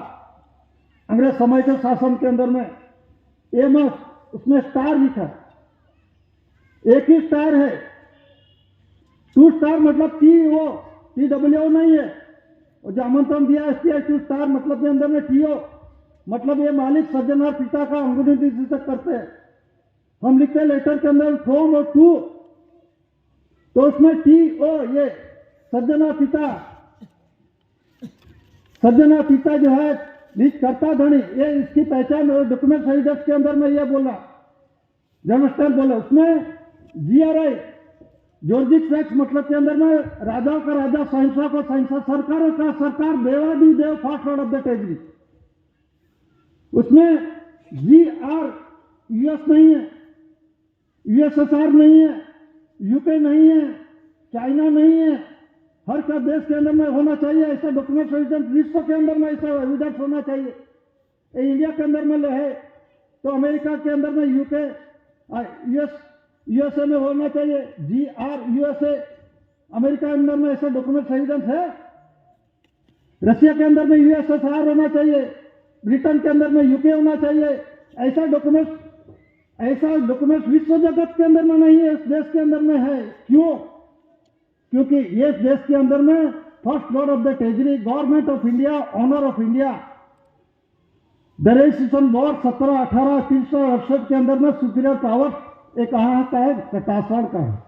अंग्रेज समय के शासन के अंदर में। एमएस उसमें स्टार लिखा, एक ही स्टार है, 2 स्टार मतलब TWO नहीं है। और जो आमंत्रण दिया STI 2 स्टार मतलब के अंदर में TO मतलब ये मालिक सज्जनहार पिता का अंगुली सूचक करते हैं। हम लिखते हैं लेटर के अंदर फ्रॉम और टू, तो उसमें TO ये सज्जनहार पिता जो है लीज करता धनी, ये इसकी पहचान डॉक्यूमेंट एविडेंस के अंदर में ये बोला, जनरल बोला। उसमें जीआरआई जॉर्जिक रैक्स मतलब के अंदर में राजाओं का राजा, शहंशाह को शहंशाह, सरकारों का सरकार, देवादी देव, first lord of the territory. उसमें GR US नहीं है, USSR नहीं है, यूके नहीं है, चाइना नहीं है। हर का देश के अंदर में होना चाहिए ऐसा डॉक्यूमेंट एविडेंस, विश्व के अंदर में ऐसा एविडेंस होना चाहिए। इंडिया के अंदर में है तो अमेरिका के अंदर में यूके, यूएसए में होना चाहिए GR USA। अमेरिका के अंदर में ऐसा डॉक्यूमेंट एविडेंस है। रशिया के अंदर में USSR होना चाहिए, ब्रिटेन के अंदर में यूके होना चाहिए। ऐसा डॉक्यूमेंट विश्व जगत के अंदर में नहीं है, इस देश के अंदर में है। क्यों? क्योंकि ये देश के अंदर में first lord of the treasury, government of India, honour of India, the registration board 17/18/368 के अंदर में सुपीरियर पावर एक कहाँ का है? कटासवाड़ का है।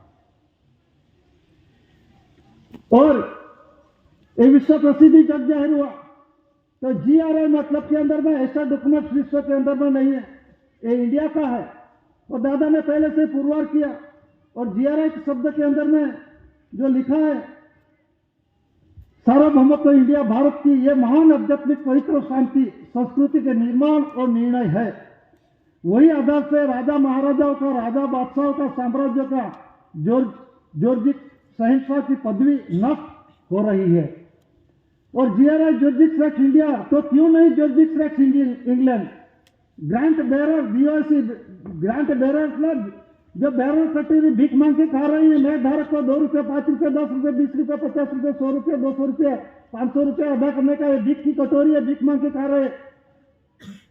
और ये विश्व प्रसिद्धि जग जाहिर हुआ। तो जीआरआई मतलब के अंदर में ऐसा डॉक्यूमेंट विश्व के अंदर में नहीं है, ये इंडिया का है। और दादा ने पहले से पुरवार किया। और जीआरआई शब्द के अंदर में जो लिखा है, सार्वभौमत्व इंडिया भारत की ये महान आध्यात्मिक पवित्र शांति संस्कृति के निर्माण और निर्णय है। वही आधार से राजा महाराजाओं का, राजा बादशाहों का, साम्राज्य का जॉर्जिक शहंशाह की पदवी नष्ट हो रही है। और जीआरआई जॉर्जिक रैक्स इंडिया, तो क्यों नहीं जॉर्जिक रैक्स England? Grant bearer BOC, grant bearer मतलब जो बैरर कटी भीख मांग के खा रही है, मैं धारक को 2 रुपये, 5 रुपये, 10 रुपये, 20 रुपये, 50 रुपये, 100 रुपये, 200 रुपये, 500 रुपये अदा करने का ये भीख की कटोरी है, भीख मांग के खा रहे।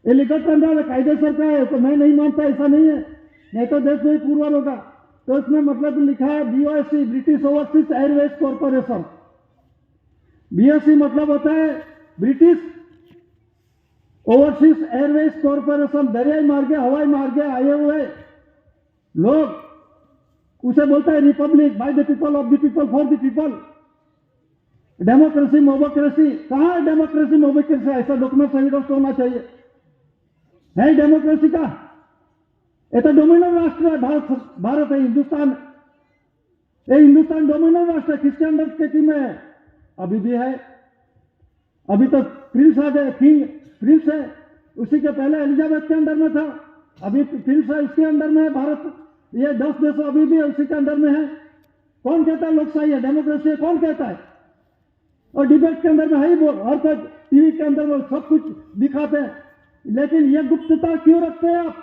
ये लिखत पंद्रह कायदेसर का है, तो मैं नहीं मानता, ऐसा नहीं है, नहीं तो देश में पूर्वल होगा। तो इसमें मतलब लिखा है BOC, British overseas Airways corporation. BOC मतलब होता है ब्रिटिश ओवरसीज एयरवेज कॉर्पोरेशन। दरियाई मार्गे, हवाई मार्गे आए हुए लोग उसे बोलता है Republic, by the people, of the people, for the people. Democracy, mobocracy, कहां है डेमोक्रेसी, मोबोक्रेसी? ऐसा डॉक्यूमेंट एविडेंस होना चाहिए। है डेमोक्रेसी का? ये तो डोमिनल राष्ट्र है, भारत है, हिंदुस्तान। ये हिंदुस्तान डोमिनल राष्ट्र है, किसके अंडर स्टेटी में है? अभी भी है। अभी तो प्रिंस आ गए, किंग प्रिंस है, उसी के पहले एलिजाबेथ के अंडर में था, अभी प्रिंस है, उसके अंडर में है भारत। ये 10 देश अभी भी उसी के अंदर में है। कौन कहता है लोकशाही है, डेमोक्रेसी है? कौन कहता है? और डिबेट के अंदर में है ही बोल, और तो टीवी के अंदर वो सब कुछ दिखाते हैं, लेकिन ये गुप्तता क्यों रखते हैं आप?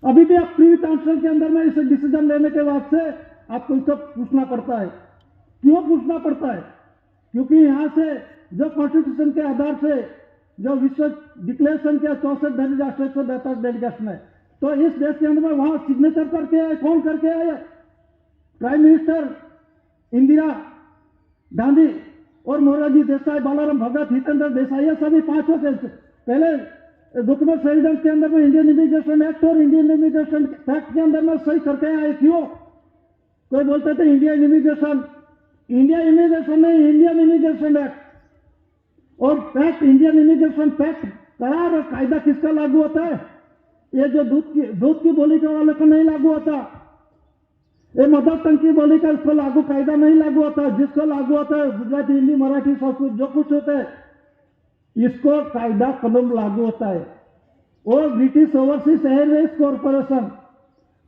अभी भी आप प्रीवी काउंसिल के अंदर में इसे डिसीजन लेने के बाद से आपको सब पूछना पड़ता है। क्यों पूछना पड़ता है? क्योंकि यहां से जो कॉन्स्टिट्यूशन के आधार से जो विश्व डिक्लेरेशन के 64 राष्ट्र 142 डेलीगेशन है, तो इस देश के अंदर में वहां सिग्नेचर करके आए, कौन करके आए? प्राइम मिनिस्टर इंदिरा गांधी और मोरारजी देसाई, बालाराम भगत, हितेंद्र देसाई, ये सभी पांचों के पहले डॉक्यूमेंट रेजिडेंस के अंदर में इंडियन इमिग्रेशन एक्ट और इंडियन इमिग्रेशन फैक्ट के अंदर में सही करके आए। क्यों? कोई बोलते थे इंडियन इमिग्रेशन नहीं, इंडियन इमिग्रेशन एक्ट और फैक्ट, इंडियन इमिग्रेशन फैक्ट करार और कायदा किसका लागू होता है? ये जो दूध की बोली के वाले को नहीं लागू होता, ये मदर टंग की बोली का इसको लागू कायदा नहीं लागू होता। जिसको लागू होता है गुजराती, हिंदी, मराठी, संस्कृत जो कुछ होता है, इसको कायदा कलम लागू होता है। और ब्रिटिश ओवरसीज एयरवेज कॉरपोरेशन,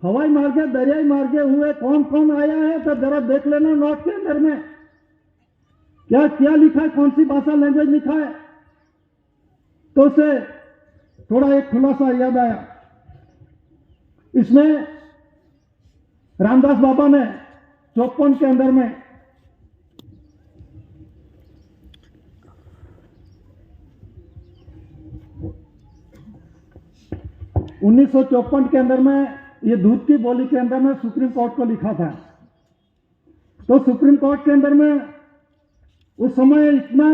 हवाई मार्गे, दरियाई मार्गे हुए कौन कौन आया है तो जरा देख लेना नोट के अंदर में क्या क्या लिखा है, कौन सी भाषा लैंग्वेज लिखा है। तो उसे थोड़ा एक खुलासा याद आया। इसमें रामदास बाबा ने 54 के अंदर में के अंदर में ये दूध की बोली के अंदर में सुप्रीम कोर्ट को लिखा था। तो सुप्रीम कोर्ट के अंदर में उस समय इतना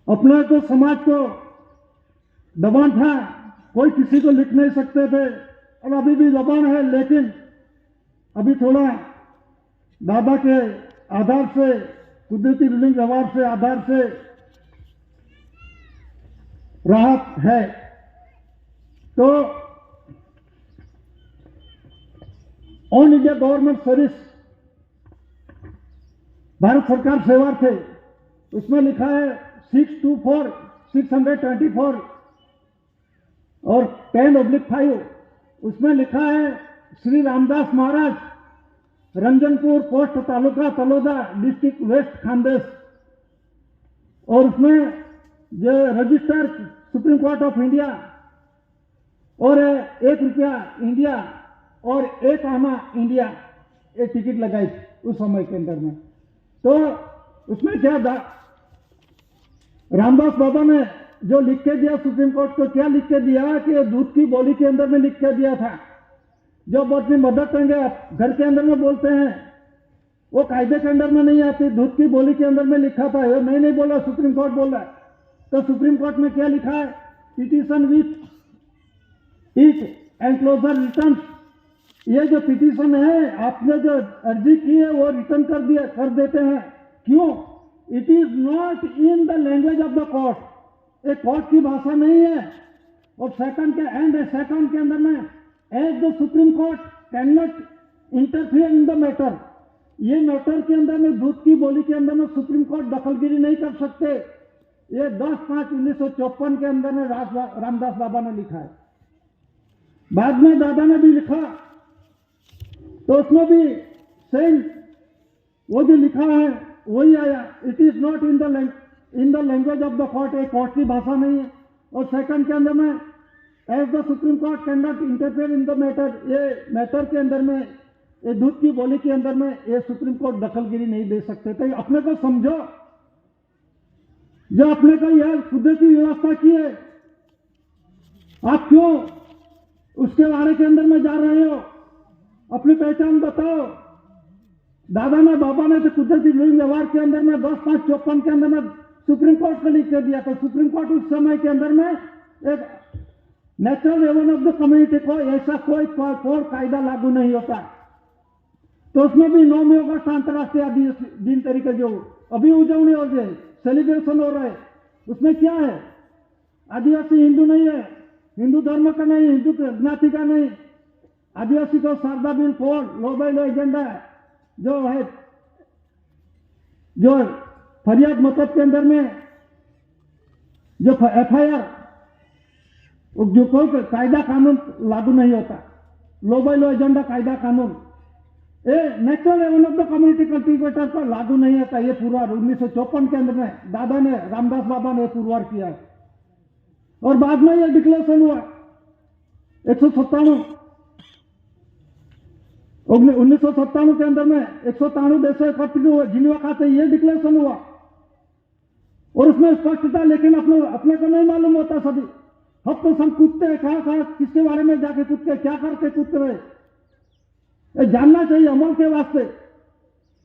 अपने को समाज को दबान था, कोई किसी को लिख नहीं सकते थे और अभी भी दबान है, लेकिन अभी थोड़ा दादा के आधार से, कुदरती रूलिंग व्यवहार से आधार से राहत है। तो all India government service, Bharat सरकार सेवार्थ है, उसमें लिखा है 624 और 10/5, उसमें लिखा है Shri Ramdas Maharaj, Ranjanpur post, taluka Taloda, district west Khandesh. और उसमें जो register supreme court of India और 1 रुपया इंडिया और 1 आना इंडिया, ये टिकट लगाई उस समय के अंदर में। तो उसमें क्या था, रामदास बाबा ने जो लिख के दिया सुप्रीम कोर्ट को, क्या लिख के दिया कि दूध की बोली के अंदर में लिख के दिया था, जो अपनी मदर टंग घर के अंदर में बोलते हैं वो कायदे के अंदर में नहीं आती, दूध की बोली के अंदर में लिखा था। ये मैं नहीं बोला, सुप्रीम कोर्ट बोल रहा है। तो सुप्रीम कोर्ट में क्या लिखा है, petition with it enclosure return. ये जो पिटीशन है, आपने जो अर्जी की है वो रिटर्न कर देते हैं। क्यों? It is not in the language of the court, एक कोर्ट की भाषा नहीं है। और सेकंड के अंदर में as the supreme court can not interfere in the matter, ये मैटर के अंदर में दूध की बोली के अंदर में सुप्रीम कोर्ट दखलगिरी नहीं कर सकते। ये 10/5/1954 के अंदर में रामदास बाबा ने लिखा है। बाद में दादा ने भी लिखा, तो उसमें भी सेम वो जो लिखा है वही आया, it is not in the language of the court, एक कोर्ट की भाषा नहीं है। और सेकंड के अंदर में as the supreme court can not interfere in the matter, ये मैटर के अंदर में, ये दूध की बोली के अंदर में ये सुप्रीम कोर्ट दखलगिरी नहीं दे सकते। तो अपने को समझो, जो अपने को यह कुदरती व्यवस्था की है, आप क्यों उसके बारे के अंदर में जा रहे हो? अपनी पहचान बताओ। दादा ने, बाबा ने तो कुदरती व्यवहार के अंदर में 10/5/54 के अंदर में सुप्रीम कोर्ट को लिख के दिया। तो सुप्रीम कोर्ट उस समय के अंदर में एक natural Raven of the community को ऐसा कोई कायदा लागू नहीं होता। तो उसमें भी 9 अगस्त अंतर्राष्ट्रीय आदिवासी दिन तरीके जो अभी उजवनी हो रही है, सेलिब्रेशन हो रहा है, उसमें क्या है, आदिवासी हिंदू नहीं है, हिंदू धर्म का नहीं, हिंदू ज्ञाति का नहीं। आदिवासी को शारदा बिल फोड़, लो बाय लो एजेंडा जो है, जो फरियाद मतलब के अंदर में जो FIR, जो कोई कायदा कानून लागू नहीं होता, लो बाय लो एजेंडा कायदा कानून, ये natural Raven of the community cultivator पर लागू नहीं होता। ये पूर्वार 1954 के अंदर में दादा ने, रामदास बाबा ने पूर्वार किया। और बाद में ये डिक्लेरेशन हुआ 1997 के अंदर में 193 देशों एकत्रित हुए जिनेवा खाते, ये डिक्लेरेशन हुआ। और उसमें स्पष्ट था, लेकिन अपने को नहीं मालूम होता। सभी हम तो सब कूदते हैं, कहाँ किसके बारे में जाके कूदते, क्या करके कूदते रहे। ये जानना चाहिए अमल के वास्ते।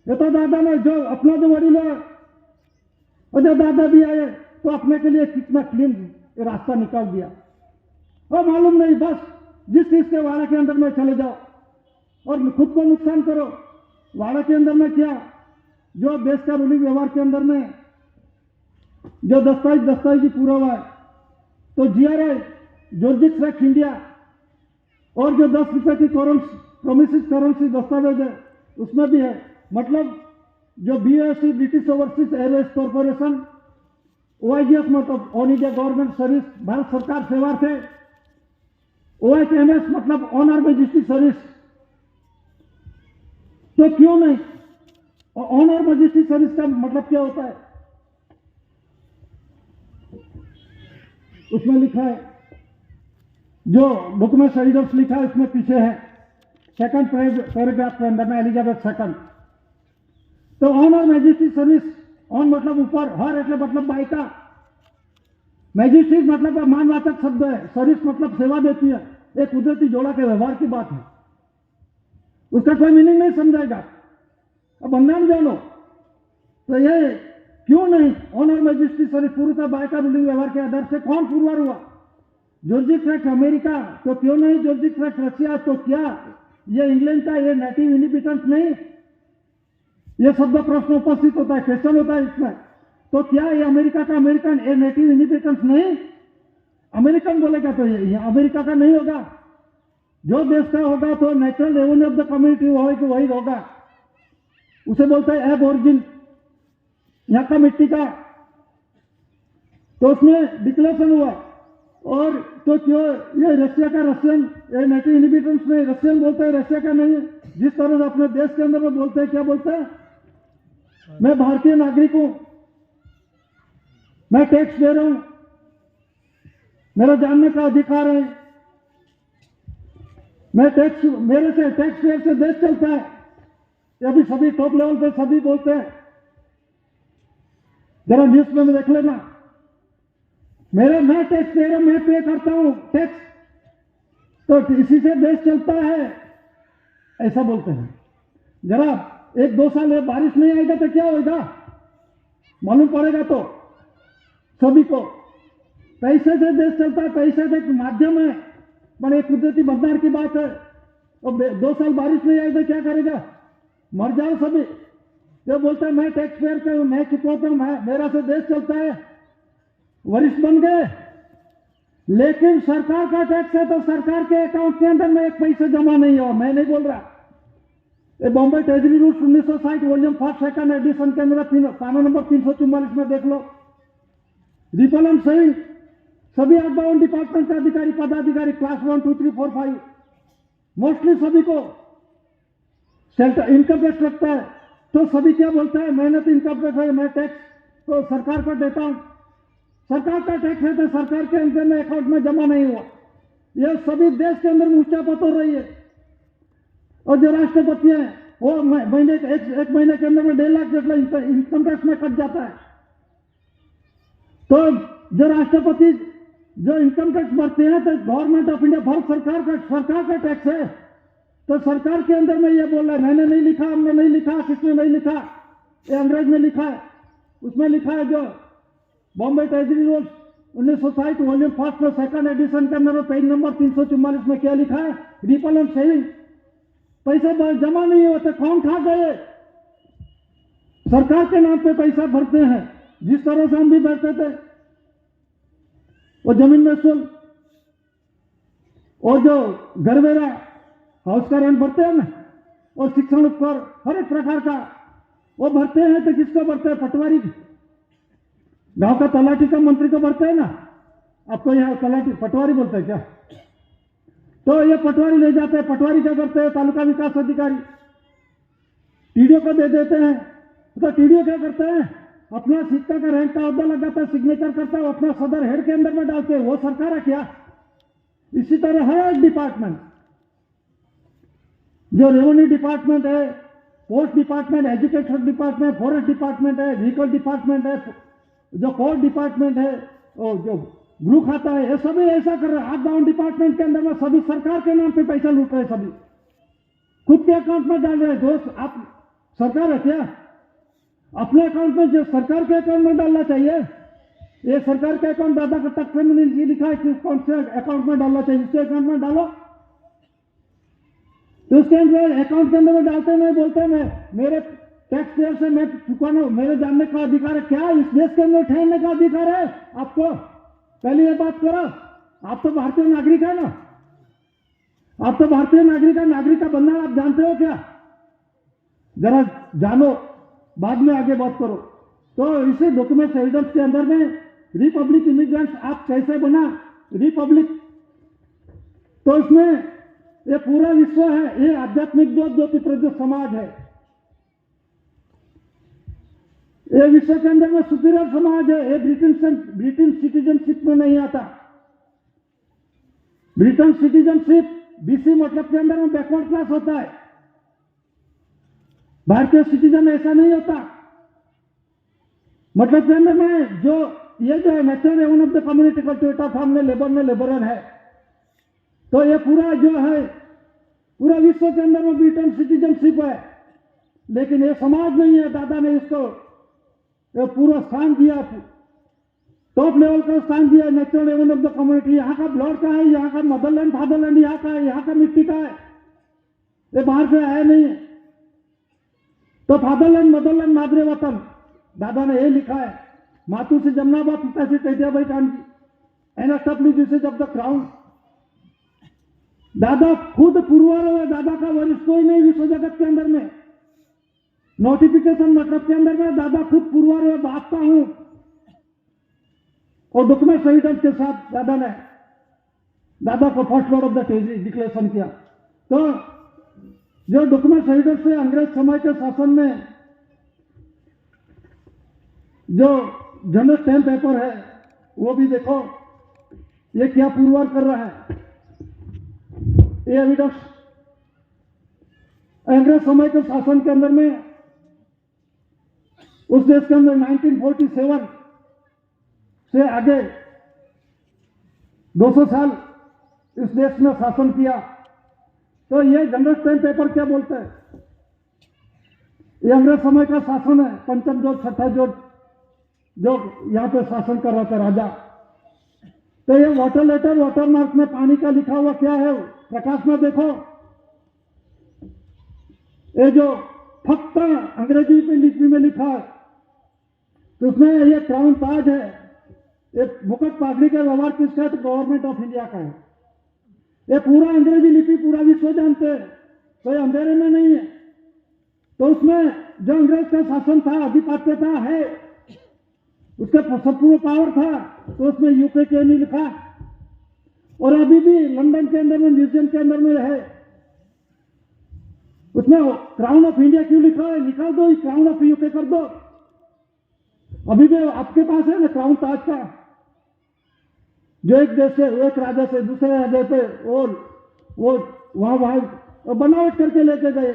ये तो दादा ने जो अपना जो वडील है और जो दादा भी आए तो अपने के लिए कितना क्लीन रास्ता निकाल दिया। और मालूम नहीं, बस जिस चीज के वाड़ा के अंदर में चले जाओ और खुद को नुकसान करो। वाड़ा के अंदर में क्या, जो देश का रूलिंग व्यवहार के अंदर में जो दस्तावेज पूरा हुआ है, तो GRI जॉर्जिक्स एक्ट इंडिया और जो 10 रुपए की प्रोमिसिस करेंसी दस्तावेज है उसमें भी है। मतलब जो BOC British overseas Airways corporation, OIGS मतलब all India government service, Bharat सरकार सेवा थे। OHMS मतलब ऑनर मैजेस्टी सर्विस। तो क्यों नहीं, ऑनर मैजेस्टी सर्विस का मतलब क्या होता है? उसमें लिखा है, जो डॉक्यूमेंट एडिटर्स लिखा है उसमें पीछे है सेकंड पैराग्राफ के अंदर में एलिजाबेथ सेकंड। तो ऑनर मैजेस्टी सर्विस, ऑन मतलब ऊपर, हर એટલે मतलब बायका, मैजेस्टी मतलब मानवाचक शब्द है, सर्विस मतलब सेवा देती है। एक कुदरती जोड़ा के व्यवहार की बात है, उसका कोई मीनिंग नहीं समझाएगा। अब अंदाज जानो तो ये क्यों नहीं ऑनर मैजेस्टी सर्विस पूर्वतः बायका रूलिंग व्यवहार के आधार से कौन पुरवार हुआ? जॉर्जिक्स एक्ट अमेरिका, तो क्यों नहीं जॉर्जिक्स एक्ट रशिया? तो क्या ये इंग्लैंड का ये नेटिव इनहेबिटेंट्स नहीं? ये शब्द प्रश्न उपस्थित होता है, क्वेश्चन होता है इसमें। तो क्या ये अमेरिका का अमेरिकन ये नेटिव इनहेबिटेंट्स नहीं? अमेरिकन बोलेगा तो ये अमेरिका का नहीं होगा। जो देश का होगा तो natural revenue of the community वही होगा, उसे बोलते हैं एब ओरिजिन, यहाँ का मिट्टी का। तो उसमें डिक्लेरेशन हुआ। और तो क्यों ये रशिया का रशियन, ये नेटिव इनहेबिटेंट्स नहीं, रशियन बोलते हैं, रशिया का नहीं है। जिस तरह से अपने देश के अंदर में बोलते हैं, क्या बोलते हैं? मैं भारतीय नागरिक हूं, मैं टैक्स दे रहा हूं, मेरा जानने का अधिकार है, मैं टैक्स, मेरे से टैक्स पेयर से देश चलता है। ये अभी सभी टॉप लेवल पे सभी बोलते हैं, जरा न्यूज में देख लेना। मैं टैक्स पेयर, मैं पे करता हूं टैक्स, तो इसी से देश चलता है, ऐसा बोलते हैं। जरा 1-2 साल में बारिश नहीं आएगा तो क्या होगा मालूम पड़ेगा तो सभी को। पैसे से देश चलता है, पैसे से एक माध्यम है, पर एक कुदरती बदलाव की बात है। और 2 साल बारिश नहीं आएगा तो क्या करेगा? मर जाओ सभी। जो बोलते हैं मैं टैक्स पेयर का हूं, मैं चुकवाता हूं, मेरा से देश चलता है, वरिष्ठ बन गए। लेकिन सरकार का टैक्स है तो सरकार के अकाउंट के अंदर में एक पैसे जमा नहीं हो। मैं नहीं बोल रहा, ये Bombay treasury rules 1960 volume 1 second edition के अंदर कानून नंबर 344 में देख लो। रिपल एंड सेइंग सभी 8 डिपार्टमेंट के अधिकारी पदाधिकारी क्लास 1, 2, 3, 4, 5 मोस्टली सभी को इनकम टैक्स लगता है। तो सभी क्या बोलते हैं? मैंने तो इनकम टैक्स है, मैं टैक्स तो सरकार को देता हूं। सरकार का टैक्स है तो सरकार के अंदर में अकाउंट में जमा नहीं हुआ। यह सभी देश के अंदर में ऊंचापत हो रही है। और जो राष्ट्रपति है वो महीने एक महीने के अंदर में 1.5 लाख जितना इनकम टैक्स में कट जाता है। तो जो राष्ट्रपति जो इनकम टैक्स भरते हैं तो गवर्नमेंट ऑफ इंडिया, भारत सरकार का टैक्स है। तो सरकार के अंदर में ये बोल रहा है, मैंने नहीं लिखा, हमने नहीं लिखा, किसने नहीं लिखा, ये अंग्रेज ने लिखा है। उसमें लिखा है जो Bombay treasury rules 1960 volume 1 second edition के अंदर पेज नंबर 344 में क्या लिखा है? रिपल एंड सेविंग, पैसे जमा नहीं होते, कौन खा गए? सरकार के नाम पे पैसा भरते हैं, जिस तरह से हम भी भरते थे। वो जमीन में शुल्क और जो घरवेरा हाउस का रेंट भरते हैं ना, और शिक्षण उपकर हर एक प्रकार का वो भरते हैं। तो किसको भरते हैं? पटवारी, गांव का तलाटी का मंत्री को भरते हैं ना। आपको यहाँ तलाटी पटवारी बोलते हैं क्या? तो ये पटवारी ले जाते हैं, पटवारी क्या करते हैं? तालुका विकास अधिकारी टीडीओ को दे देते हैं। तो टीडीओ क्या करते हैं? अपना सिक्का का रैंक का अहदा लगाता है, सिग्नेचर करता है, अपना सदर हेड के अंदर में डालते हैं। वो सरकार है क्या? इसी तरह हर एक डिपार्टमेंट, जो रेवेन्यू डिपार्टमेंट है, post department, education department, forest department है, व्हीकल डिपार्टमेंट है, जो कोर्ट डिपार्टमेंट है, और जो गृह खाता है, ये सभी ऐसा कर रहे हैं। 8 डिपार्टमेंट के अंदर में सभी सरकार के नाम पे पैसा लूट रहे हैं सभी। खुद के अकाउंट में डाल रहे हैं। दोस्त, आप सरकार है क्या? अपने अकाउंट में, जो सरकार के अकाउंट में डालना चाहिए। ये सरकार के अकाउंट दादा का तख्त में नहीं लिखा है कि कौन से अकाउंट में डालना चाहिए, उसके अकाउंट में डालो। तो उसके अंदर अकाउंट के अंदर में डालते नहीं, बोलते मैं मेरे टैक्स पेयर से मैं चुकाना, मेरे जानने का अधिकार है। क्या इस देश के अंदर ठहरने का अधिकार है आपको? पहले ये बात करो। आप तो भारतीय नागरिक है ना, आप तो भारतीय नागरिक है। नागरिक का बंधन आप जानते हो क्या? जरा जानो, बाद में आगे बात करो। तो इसे डॉक्यूमेंट एविडेंस के अंदर में रिपब्लिक इमिग्रेंट्स आप कैसे बना रिपब्लिक, तो इसमें ये पूरा विश्व है, ये आध्यात्मिक ज्योति समाज है, ये विश्व के अंदर में सुपीरियर समाज है। ये ब्रिटेन सिटीजनशिप में नहीं आता। ब्रिटेन सिटीजनशिप बीसी मतलब के अंदर में बैकवर्ड क्लास होता है। भारतीय सिटीजन ऐसा नहीं होता। मतलब के अंदर में जो ये जो नेचर है, one of the community cultivator farm में लेबरर है। तो ये पूरा जो है, पूरा विश्व के अंदर में ब्रिटेन सिटीजनशिप है, लेकिन ये समाज नहीं है। दादा ने इसको ये पूरा स्थान दिया, टॉप लेवल का स्थान दिया। Natural one of the community, यहाँ का ब्लड का है, यहाँ का मदरलैंड फादरलैंड यहाँ का है, यहाँ का मिट्टी का है, ये बाहर से आया नहीं है। तो फादरलैंड मदरलैंड मादरे वतन, दादा ने ये लिखा है। मातू से जमनाबाद, पिता से टैटियाबाई कांजी, एनएसडब्ल्यू से जब तक क्राउन। दादा खुद पुरवार हुए, दादा का वरिष्ठ कोई नहीं विश्व जगत के अंदर में। नोटिफिकेशन मतलब के अंदर में दादा खुद पुरवार हुए, बाप का हूं। और डॉक्यूमेंट एविडेंस के साथ दादा को first lord of the territory declaration किया। तो जो डॉक्यूमेंट एविडेंस से अंग्रेज समय के शासन में जो जनरल स्टैम्प पेपर है, वो भी देखो ये क्या पुरवार कर रहा है। ये एविडेंस अंग्रेज समय के शासन के अंदर में उस देश के अंदर 1947 से आगे 200 साल इस देश में शासन किया। तो ये जनरल स्टैम्प पेपर क्या बोलते हैं? ये अंग्रेज समय का शासन है। पंचम जोड़, छठा जोड़ जो यहाँ पे शासन कर रहा था राजा। तो ये वाटर लेटर, वाटर मार्क में पानी का लिखा हुआ क्या है? प्रकाश में देखो, ये जो फक्त अंग्रेजी में लिपि में लिखा है, तो उसमें ये क्राउन ताज है। ये मुकुट पागड़ी का व्यवहार किसका है? तो गवर्नमेंट ऑफ इंडिया का है। ये पूरा अंग्रेजी लिपि पूरा विश्व जानते हैं, कोई अंधेरे में नहीं है। तो उसमें जो अंग्रेज का शासन था, अधिपत्यता है, उसका संपूर्ण पावर था, तो उसमें यूके के नहीं लिखा। और अभी भी लंदन के अंदर में, म्यूजियम के अंदर में है, उसमें क्राउन ऑफ इंडिया क्यों लिखा है? निकाल दो, क्राउन ऑफ यूके कर दो। अभी भी आपके पास है ना क्राउन ताज का, जो एक देश से, एक राजा से दूसरे राजा पे वो वहां बनावट करके लेके गए।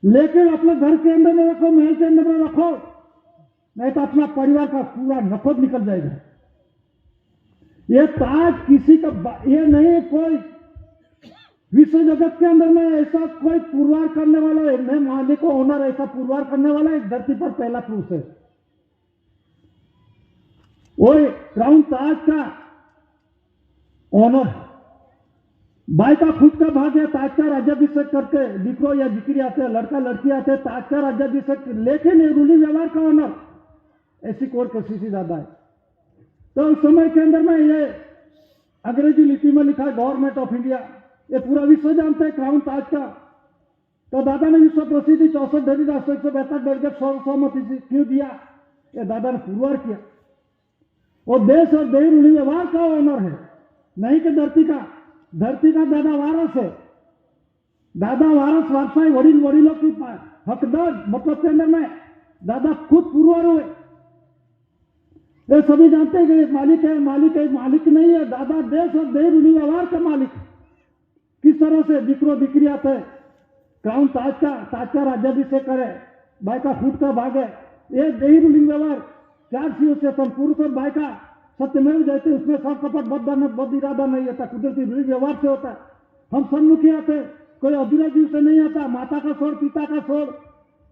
लेकिन अपने घर के अंदर में रखो, महल के अंदर में रखो, नहीं तो अपना परिवार का पूरा नफरत निकल जाएगा। ये ताज किसी का ये नहीं, कोई विश्व जगत के अंदर में ऐसा कोई पुरवार करने वाला, मैं मालिक ओनर ऐसा पुरवार करने वाला एक धरती पर पहला पुरुष है। वो क्राउन ताज का ऑनर भाई का खुद का भाग है। ताज का राज्याभिषेक करके दिखो या दिकरी आते हैं, लड़का लड़की आते हैं, ताज का राज्याभिषेक, लेकिन रूली व्यवहार का ऑनर ऐसी कोर्ट कसीसी ज्यादा है। तो उस समय के अंदर में ये अंग्रेजी लिपि में लिखा है गवर्नमेंट ऑफ इंडिया। ये पूरा विश्व जानते हैं क्राउन ताज का। तो दादा ने विश्व प्रसिद्धि 64 डेली राष्ट्र 172 डेलीगेट सहमति क्यों दिया? ये दादा ने पुरवार किया। और देश और देही रूली व्यवहार का ऑनर है, नहीं कि धरती का दादा वारस है। दादा वारस वारसाई वडीलों की हकदार मतलब के अंदर में दादा खुद पुरवार हुए। ये सभी जानते हैं कि मालिक है, मालिक नहीं है। दादा देश और देही रूली व्यवहार का मालिक। किस तरह से दिकरो दिकरी आते हैं, क्राउन ताज का राज्याभिषेक करे, भाई का खुद का भाग है। ये देही रूलिंग व्यवहार 4 सीओ से पुरुष और भाई का सत्यमेव जयते, उसमें सब कपट बद इरादा नहीं होता, कुदरती रूलिंग व्यवहार से होता है। हम सन्मुखी आते, कोई अधूरा जीव से नहीं आता। माता का छोड़, पिता का छोड़,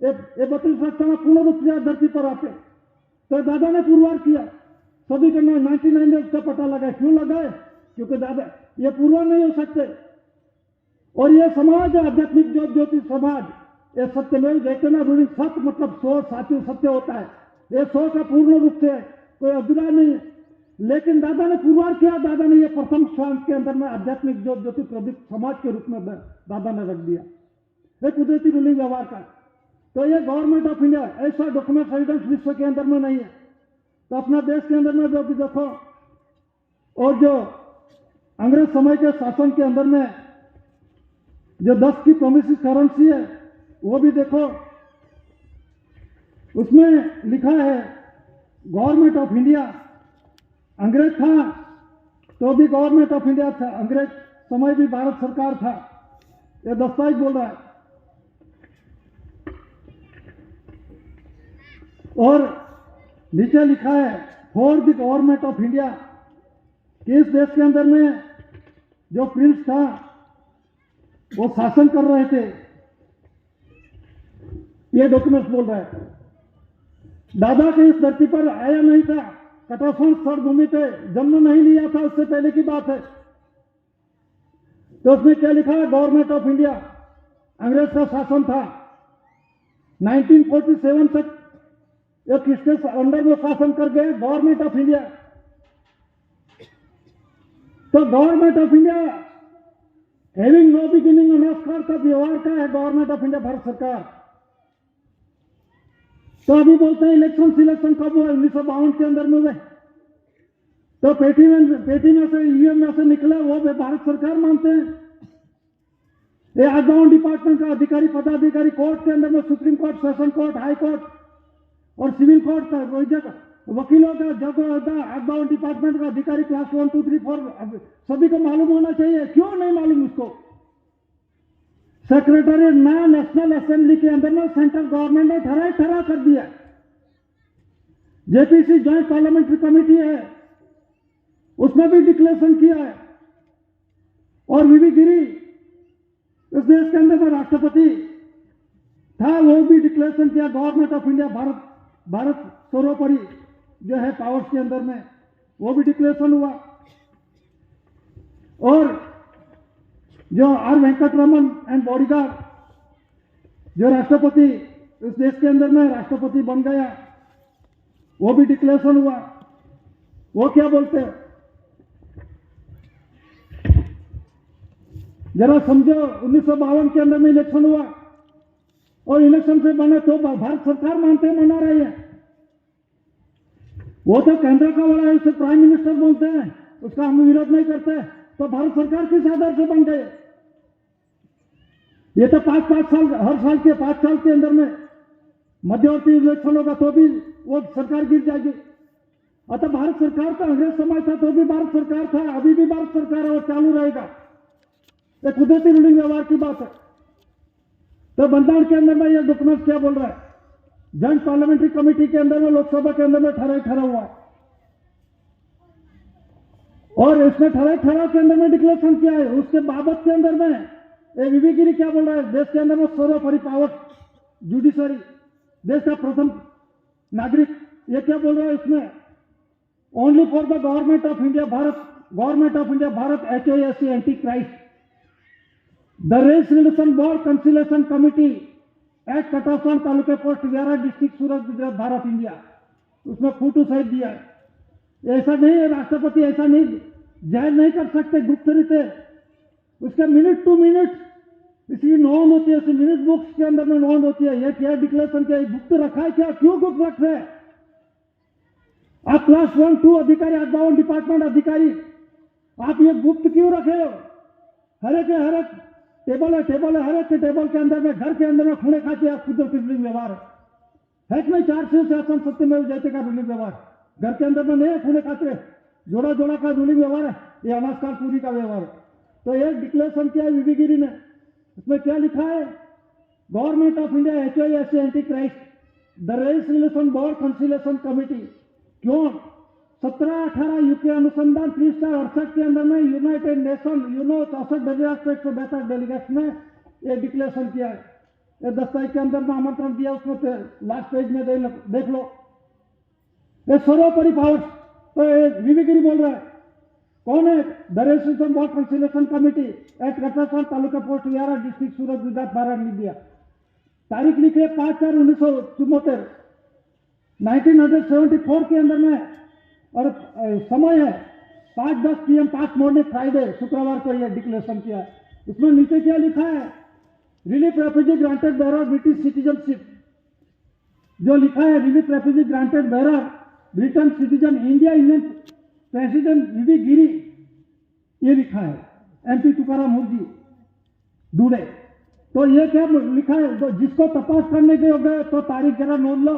ये 32 रक्षा में पूर्ण रूप से धरती पर आते। तो दादा ने पुरवार किया, सभी के 99 में उसका पता लगाए। क्यों लगाए? क्योंकि दादा ये पुरवार नहीं हो सकते। और ये समाज है आध्यात्मिक ज्योति समाज, ये सत्यमेव जयते रूढ़ी, सत्य मतलब सो, साचू सत्य होता है। ये सो का पूर्ण रूप से कोई अधूरा नहीं है। लेकिन दादा ने पुरवार किया, दादा ने ये प्रथम श्वास के अंदर में आध्यात्मिक ज्योति प्रदीप समाज के रूप में दादा ने रख दिया, एक कुदरती रूलिंग व्यवहार का। तो ये गवर्नमेंट ऑफ इंडिया ऐसा डॉक्यूमेंट एविडेंस विश्व के अंदर में नहीं है। तो अपना देश के अंदर में जो भी देखो, और जो अंग्रेज समय के शासन के अंदर में जो 10 की प्रोमिसिस करेंसी है वो भी देखो, उसमें लिखा है गवर्नमेंट ऑफ इंडिया। अंग्रेज था तो भी गवर्नमेंट ऑफ इंडिया था, अंग्रेज समय भी भारत सरकार था। ये दस्तावेज बोल रहा है। और नीचे लिखा है for the government of India, कि इस देश के अंदर में जो प्रिंस था वो शासन कर रहे थे। ये डॉक्यूमेंट्स बोल रहा है। दादा के इस धरती पर आया नहीं था, कटासन स्थल भूमि पे जन्म नहीं लिया था, उससे पहले की बात है। तो उसमें क्या लिखा है? गवर्नमेंट ऑफ इंडिया, अंग्रेज का शासन था 1947 तक। ये किसके अंडर में शासन कर गए? Government of India. तो government of India having no beginning नमस्कार का व्यवहार का है गवर्नमेंट ऑफ इंडिया, भारत सरकार। तो अभी बोलते हैं इलेक्शन सिलेक्शन कब हुआ? 1952 के अंदर में हुए। तो पेटी में से ईवीएम में से निकले वो भारत सरकार मानते हैं। ये आउटबाउंड डिपार्टमेंट का अधिकारी पदाधिकारी कोर्ट के अंदर में, supreme court, session court, high court और सिविल कोर्ट का वकीलों का जगह आउटबाउंड डिपार्टमेंट का अधिकारी क्लास 1, 2, 3, 4 सभी को मालूम होना चाहिए। क्यों नहीं मालूम उसको? सेक्रेटरी ना नेशनल असेंबली के अंदर में सेंट्रल गवर्नमेंट ने ठहरा कर दिया। जेपीसी ज्वाइंट पार्लियामेंट्री कमेटी है, उसमें भी डिक्लेरेशन किया है। और वीवी गिरी इस देश के अंदर में राष्ट्रपति था, वो भी डिक्लेरेशन किया। गवर्नमेंट ऑफ इंडिया भारत सर्वोपरि जो है पावर्स के अंदर में, वो भी डिक्लेरेशन हुआ। और जो आर वेंकटरमन एंड बॉडीगार्ड जो राष्ट्रपति इस देश के अंदर में राष्ट्रपति बन गया, वो भी डिक्लेरेशन हुआ। वो क्या बोलते हैं जरा समझो। 1952 के अंदर में इलेक्शन हुआ और इलेक्शन से बने तो भारत सरकार मानते हैं, मना रही है। वो तो केंद्र का बड़ा है, उसे प्राइम मिनिस्टर बोलते हैं, उसका हम विरोध नहीं करते। तो भारत सरकार किस आधार से बन गए? ये तो 5-5 साल, हर साल के 5 साल के अंदर में मध्यवर्ती इलेक्शन होगा तो भी वो सरकार गिर जाएगी। अतः भारत सरकार का अंग्रेज समय था तो भी भारत सरकार था, अभी भी भारत सरकार है, वो चालू रहेगा। ये कुदरती रूलिंग व्यवहार की बात है। तो बंगाल के अंदर में ये डॉक्यूमेंट क्या बोल रहा है? जॉइंट पार्लियामेंट्री कमेटी के अंदर में, लोकसभा के अंदर में ठहरा हुआ है। और इसने ठहरा के अंदर में डिक्लेरेशन किया है। उसके बाबत के अंदर में वीवी गिरी क्या बोल रहा है? देश के अंदर में सर्वोपरि पावर जुडिशरी, देश का प्रथम नागरिक, ये क्या बोल रहा है इसमें? Only for the government of India Bharat, government of India Bharat HISC anti Christ, the registration board conciliation committee at Katasan तालुके post 11 district Surat Gujarat Bharat India, उसमें फोटो सहित दिया है। ऐसा नहीं है, राष्ट्रपति ऐसा नहीं जाहिर नहीं कर सकते गुप्त रीते। उसके मिनट टू मिनट इसकी नोंद होती है, उसकी मिनट बुक्स के अंदर में नोंद होती है। ये क्या डिक्लेरेशन क्या गुप्त रखा है? क्या क्यों गुप्त रख रहे? आप क्लास 1, 2 अधिकारी, आउटबाउंड डिपार्टमेंट अधिकारी, आप ये गुप्त क्यों रखे हो? हर एक टेबल है, हर एक के टेबल के अंदर में, घर के अंदर में खूने खाते आप कुदरती रूलिंग व्यवहार है कि नहीं? 4 शासन सत्यमेव जयते का रूलिंग व्यवहार घर के अंदर में नहीं है, खूने खाते जोड़ा का रूलिंग व्यवहार है, ये अनास्कार पूरी का व्यवहार है। तो ये डिक्लेरेशन किया है वीवी गिरी ने। इसमें क्या लिखा है? Government of India HISC anti Christ, the registration board conciliation committee. क्यों? 17-18 यूके अनुसंधान 368 के अंदर में यूनाइटेड नेशन 64 डेलीगेट्स से बेहतर डेलीगेट्स में ये डिक्लेरेशन किया है, ये दस्तावेज के अंदर में आमंत्रण दिया, उसमें लास्ट पेज में देख लो, ये सर्वोपरि पावर्स। तो ये वीवी गिरी बोल रहा है, कौन है? The registration board conciliation committee at Katrasar taluka post Vihara district Surat Gujarat Bharat India. तारीख लिखी है 5/4/1974 1974 के अंदर में, और समय है 5:10 PM 5 मॉर्निंग फ्राइडे शुक्रवार को यह डिक्लेरेशन किया है। उसमें नीचे क्या लिखा है? Relief refugee granted bearer British citizenship, जो लिखा है relief refugee granted bearer Britain citizen India Indian president VV Giri, ये लिखा है MP तुकाराम मुर्जी दूड़े। तो ये क्या लिखा है? तो जिसको तपास करने के हो गए तो तारीख जरा नोट लो।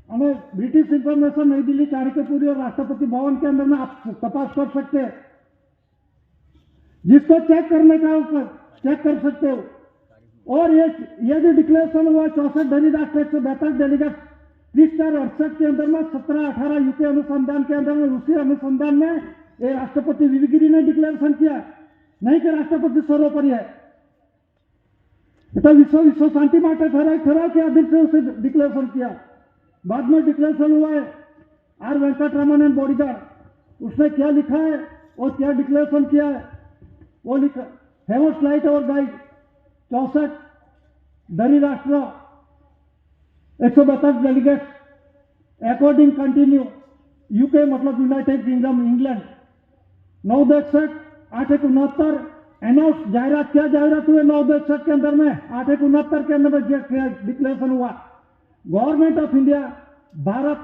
हमें ब्रिटिश इंफॉर्मेशन नई दिल्ली चाणक्यपुरी और राष्ट्रपति भवन के अंदर में आप तपास कर सकते हैं, जिसको चेक करने का ऊपर चेक कर सकते हो। और ये जो डिक्लेरेशन हुआ 64 धनी राष्ट्र 172 डेलीगेट 368 के अंदर में 17-18 यूके अनुसंधान के अंदर में, रूसी अनुसंधान में ये राष्ट्रपति वीवी गिरी ने डिक्लेरेशन किया, नहीं कि राष्ट्रपति सर्वोपरि है। तो विश्व शांति माटे ठहरा के अधिक से उसे डिक्लेरेशन किया। बाद में डिक्लेरेशन हुआ है आर वेंकटरामन एंड बॉडीगार्ड, उसने क्या लिखा है और क्या डिक्लेरेशन किया है वो लिखा, हेवस लाइट और गाइड 64 धनी राष्ट्र 172 डेलीगेट्स अकॉर्डिंग कंटिन्यू यूके मतलब यूनाइटेड किंगडम इंग्लैंड 9/61 8/69 अनाउंस जाहिरात क्या जाहिरात हुए 9/61 के अंदर में 8/69 के अंदर में डिक्लेरेशन हुआ। Government of India Bharat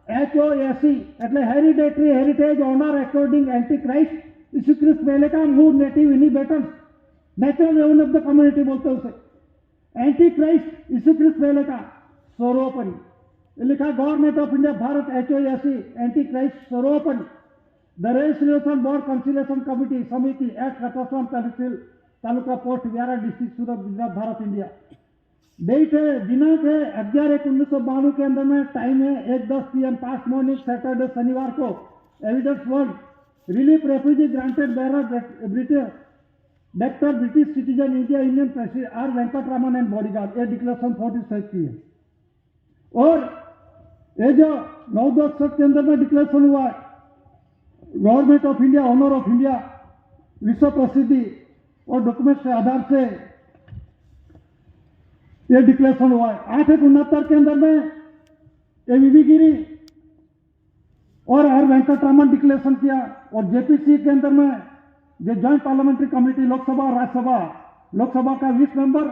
HOAC એટલે hereditary heritage honour according anti Christ यीशु क्रिस्ट पहले का move native inhibitors natural Raven of the community बोलते हैं उसे। एंटी क्राइस्ट यीशु क्रिस्ट पहले का सर्वोपरि लिखा government of India Bharat HOAC anti Christ सर्वोपरि the registration board conciliation committee समिति at Katrasar tehsil taluka post Vihara district Surat Gujarat Bharat India. Date है, दिनांक है 11/1/1992 के अंदर में, टाइम है 1:10 PM 5 मॉर्निंग सैटरडे शनिवार को। Evidence word relief refugee granted bearer British doctor British citizen India Indian president R Venkataraman and bodyguard, ये डिक्लेरेशन 46 की है। और ये जो 9/10 के अंदर में डिक्लेरेशन हुआ है government of India honour of India विश्व प्रसिद्धि और डॉक्यूमेंट के आधार से ये डिक्लेरेशन हुआ है। 8/69 के अंदर में ये वीवी गिरी और आर वेंकटरामन डिक्लेरेशन किया, और JPC के अंदर में जो ज्वाइंट पार्लियामेंट्री कमेटी लोकसभा और राज्यसभा, लोकसभा का 20 मेंबर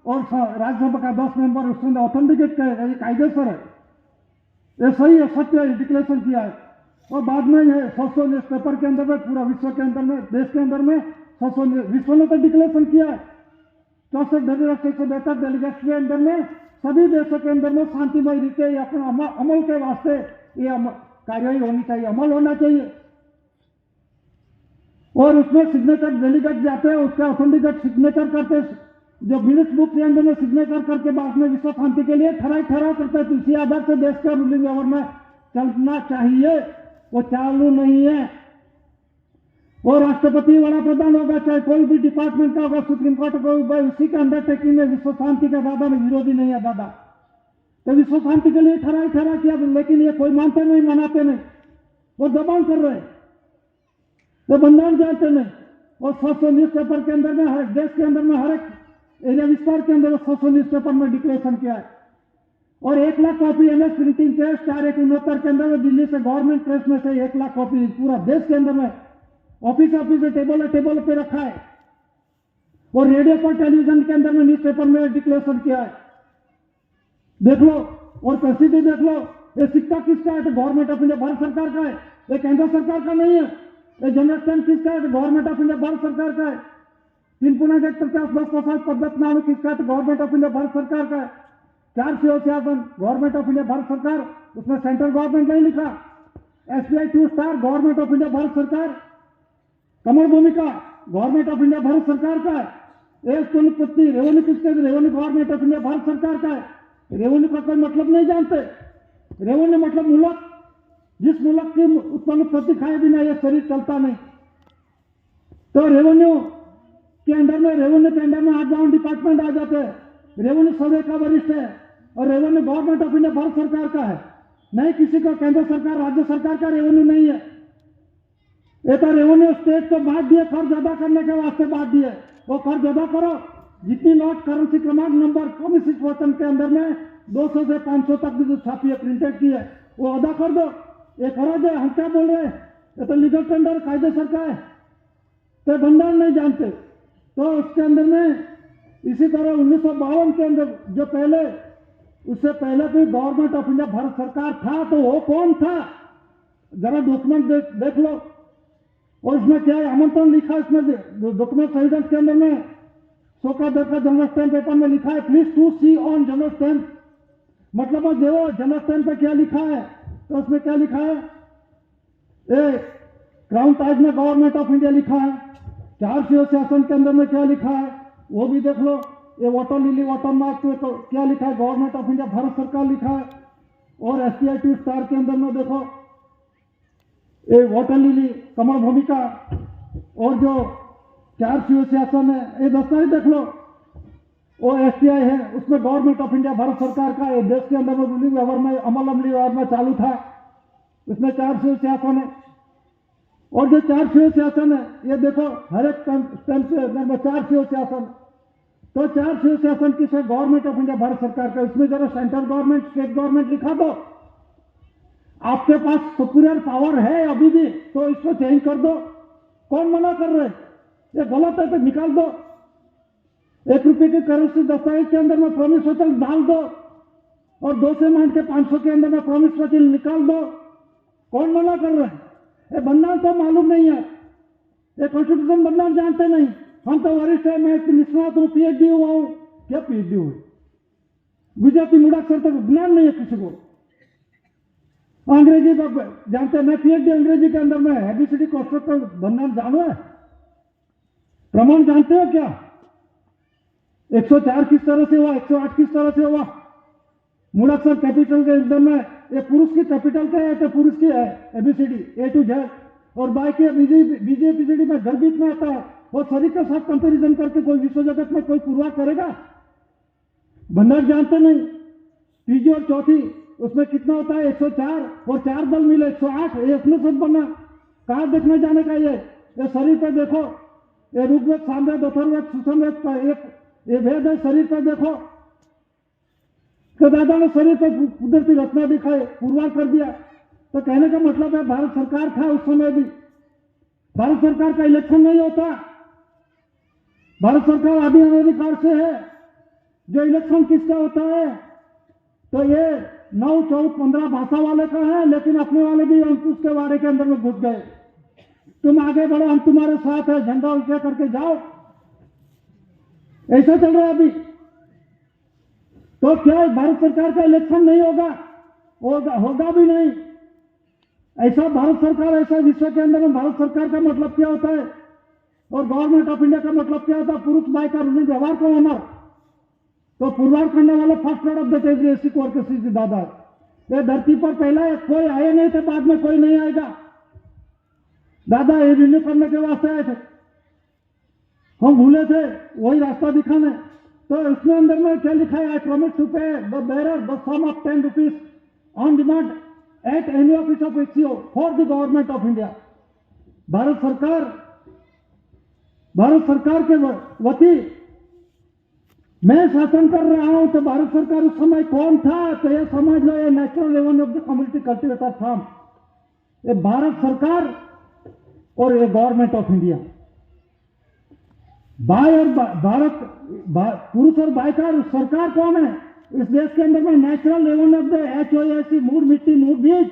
और राज्यसभा का 10 मेंबर उसने ऑथेंटिकेट किया, ये कायदेसर है, ये सही है, सत्य है, डिक्लेरेशन किया है। और बाद में ये 100 न्यूज पेपर के अंदर में पूरा विश्व के अंदर में, देश के अंदर में 100 विश्व ने तो डिक्लेरेशन किया है 64 धनी राष्ट्र 172 डेलीगेट्स के अंदर में, सभी देशों के अंदर में शांतिमय रीते अपने अमल के वास्ते ये कार्यवाही होनी चाहिए, अमल होना चाहिए। और उसमें सिग्नेचर डेलीगेट जाते हैं, उसका ऑथेंटिकेट सिग्नेचर करते हैं, जो मिनट्स बुक के अंदर में सिग्नेचर करके बाद में विश्व शांति के लिए ठहराव करते हैं। तो इसी आधार से देश का रूलिंग गवर्नमेंट चलना चाहिए, वो चालू नहीं है। वो राष्ट्रपति बड़ा प्रधान होगा, चाहे कोई भी डिपार्टमेंट का होगा, सुप्रीम कोर्ट को उसी के अंडरटेकिंग में विश्व शांति का दादा में विरोधी नहीं है दादा। तो विश्व शांति के लिए ठहरा किया, लेकिन ये कोई मानते नहीं, मनाते नहीं, वो दबाव कर रहे हैं, वो बंधन जानते नहीं। और 100 न्यूज पेपर के अंदर में, हर देश के अंदर में, हर एक एरिया विस्तार के अंदर 100 न्यूज पेपर में डिक्लेरेशन किया है। और 1 lakh copy NS printing press 4/1/69 के अंदर में दिल्ली से गवर्नमेंट प्रेस में से 1 लाख कॉपी पूरा देश के अंदर में ऑफिस टेबल पे रखा है। और रेडियो पर टेलीविजन के अंदर में न्यूज पेपर में डिक्लेरेशन किया है, देख लो। और प्रसिद्धि देख लो, ये सिक्का किसका है? तो गवर्नमेंट ऑफ इंडिया भारत सरकार का है, ये केंद्र सरकार का नहीं है। ये जनरल स्टैंप किसका है? तो गवर्नमेंट ऑफ इंडिया भारत सरकार का है। 3.50 पद्धत नाम किसका है? तो गवर्नमेंट ऑफ इंडिया भारत सरकार का है। 4 CO government of India Bharat सरकार, उसमें सेंट्रल गवर्नमेंट नहीं लिखा। SBI 2 star government of India Bharat सरकार। कमल भूमिका गवर्नमेंट ऑफ इंडिया भारत सरकार का है। एक उत्पत्ति रेवेन्यू किसके? Revenue government of India Bharat सरकार का है। रेवेन्यू का कोई मतलब नहीं जानते। रेवेन्यू मतलब मुल्क, जिस मुल्क की उत्पन्न उत्पत्ति खाए बिना यह शरीर चलता नहीं। तो रेवेन्यू के अंदर में, रेवेन्यू के अंदर में 8 डिपार्टमेंट आ जाते हैं। रेवेन्यू सर्वे का वरिष्ठ है और revenue government of India Bharat सरकार का है, नहीं किसी का केंद्र सरकार राज्य सरकार का रेवेन्यू नहीं है। ये तो रेवेन्यू स्टेट को बांट दिए, खर्च अदा करने के वास्ते बांट दिए। वो खर्च अदा करो, जितनी नोट करेंसी क्रमांक नंबर कम इस वचन के अंदर में 200 से 500 तक भी जो छापी है, प्रिंटेड की है, वो अदा कर दो। ये करो जो हम क्या बोल रहे हैं, ये तो लीगल टेंडर कायदे सर का है, तो भंडार नहीं जानते। तो उसके अंदर में इसी तरह 1952 के अंदर जो पहले, उससे पहले भी गवर्नमेंट ऑफ इंडिया भारत सरकार था, तो वो कौन था जरा डॉक्यूमेंट देख लो। और इसमें क्या है, आमंत्रण लिखा है इसमें डॉक्यूमेंट एविडेंस के अंदर में, सोका दरका जनरल स्टैंप पेपर में लिखा है please to see on general stamp. मतलब वो देखो जनरल स्टैंप पे क्या लिखा है, तो उसमें क्या लिखा है, क्राउन ताज में गवर्नमेंट ऑफ इंडिया लिखा है। 4 शिव शासन के अंदर में क्या लिखा है वो भी देख लो। ये वाटर लिली वाटर मार्क पे तो क्या लिखा है, गवर्नमेंट ऑफ इंडिया भारत सरकार लिखा है। और STI2 स्टार के अंदर में देखो ये वाटर लिली कमल भूमिका और जो 4 शिव शासन है, ये दस्तावेज देख लो। वो STI है, उसमें गवर्नमेंट ऑफ इंडिया भारत सरकार का है, देश के अंदर में रूलिंग व्यवहार में अमल व्यवहार में चालू था, उसमें 4 शिव शासन है। और जो 4 शिव शासन है, ये देखो हर एक स्टैंप से अंदर में 4 शिव शासन। तो 4 शिव शासन किसे, गवर्नमेंट ऑफ इंडिया भारत सरकार का। इसमें जरा सेंट्रल गवर्नमेंट स्टेट गवर्नमेंट लिखा दो। आपके पास सुपीरियर पावर है अभी भी, तो इसको चेंज कर दो। कौन मना कर रहे, ये गलत है तो निकाल दो। 1 रुपये की करेंसी दस्तावेज के अंदर में प्रॉमिस वचन डाल दो और 2 से मान के 500 के अंदर में प्रॉमिस वचन निकाल दो। कौन मना कर रहे हैं, ये बंधारण तो मालूम नहीं है, ये कॉन्स्टिट्यूशन बंधारण जानते नहीं। हम तो वरिष्ठ है, मैं निष्णात हूँ, PhD हुआ हूँ। क्या PhD हुई, गुजराती मूढ़ाक्षर तक ज्ञान नहीं है किसी को। अंग्रेजी का जानते हैं, मैं PhD अंग्रेजी के अंदर में ABCD कॉन्स्ट्रक्टर बंधारण जानो है। प्रमाण जानते हो क्या, 104 किस तरह से हुआ, 108 किस तरह से हुआ। मूढ़ाक्षर कैपिटल के अंदर में ये पुरुष की कैपिटल क्या है, तो पुरुष की है ABCD A to Z। और बाकी BJPCD में गर्भित में आता है। और शरीर के साथ कंपेरिजन करके कोई विश्व जगत में कोई पूर्वा करेगा, भंडार जानते नहीं। तीसरी और चौथी उसमें कितना होता है, 104 और 4 बल मिले 108, ये इसमें सब बना। कहाँ देखने जाने का, ये शरीर पर देखो, ये ऋग्वेद सामवेद अथर्ववेद सुसमवेद का ये भेद है। शरीर पर देखो, तो दादा ने शरीर पर कुदरती रचना दिखाई, पुरवार कर दिया। तो कहने का मतलब है भारत सरकार था उस समय भी। भारत सरकार का इलेक्शन नहीं होता, भारत सरकार आदि अनाधिकार से है। जो इलेक्शन किसका होता है, तो ये 9, 14, 15 भाषा वाले का है, लेकिन अपने वाले भी अंकुश के वाड़े के अंदर में घुस गए। तुम आगे बढ़ो, हम तुम्हारे साथ है, झंडा ऊंचा करके जाओ। ऐसा चल रहा है अभी। तो क्या भारत सरकार का इलेक्शन नहीं होगा भी नहीं। ऐसा भारत सरकार, ऐसा विश्व के अंदर में भारत सरकार का मतलब क्या होता है और गवर्नमेंट ऑफ इंडिया का मतलब क्या होता है, पुरुष बाई का रूलिंग व्यवहार को होना। तो पुरवार करने वाले first lord of the territory SC core के सीधे दादा, ये धरती पर पहला कोई आए नहीं थे, बाद में कोई नहीं आएगा। दादा ये रिन्यू करने के वास्ते आए थे, हम भूले थे वही रास्ता दिखाने। तो इसमें अंदर में क्या लिखा है, I promise to pay the bearer the sum of 10 rupees on demand at any office of SCO for the government of India. Bharat सरकार के वती मैं शासन कर रहा हूं। तो भारत सरकार उस समय कौन था, तो ये समझ लो, ये national revenue of the community cultivator farm, ये भारत सरकार और ये गवर्नमेंट ऑफ इंडिया। बाय और भारत पुरुष और बाय का सरकार कौन है इस देश के अंदर में, natural revenue of the HOAC, mood मिट्टी मूड बीज,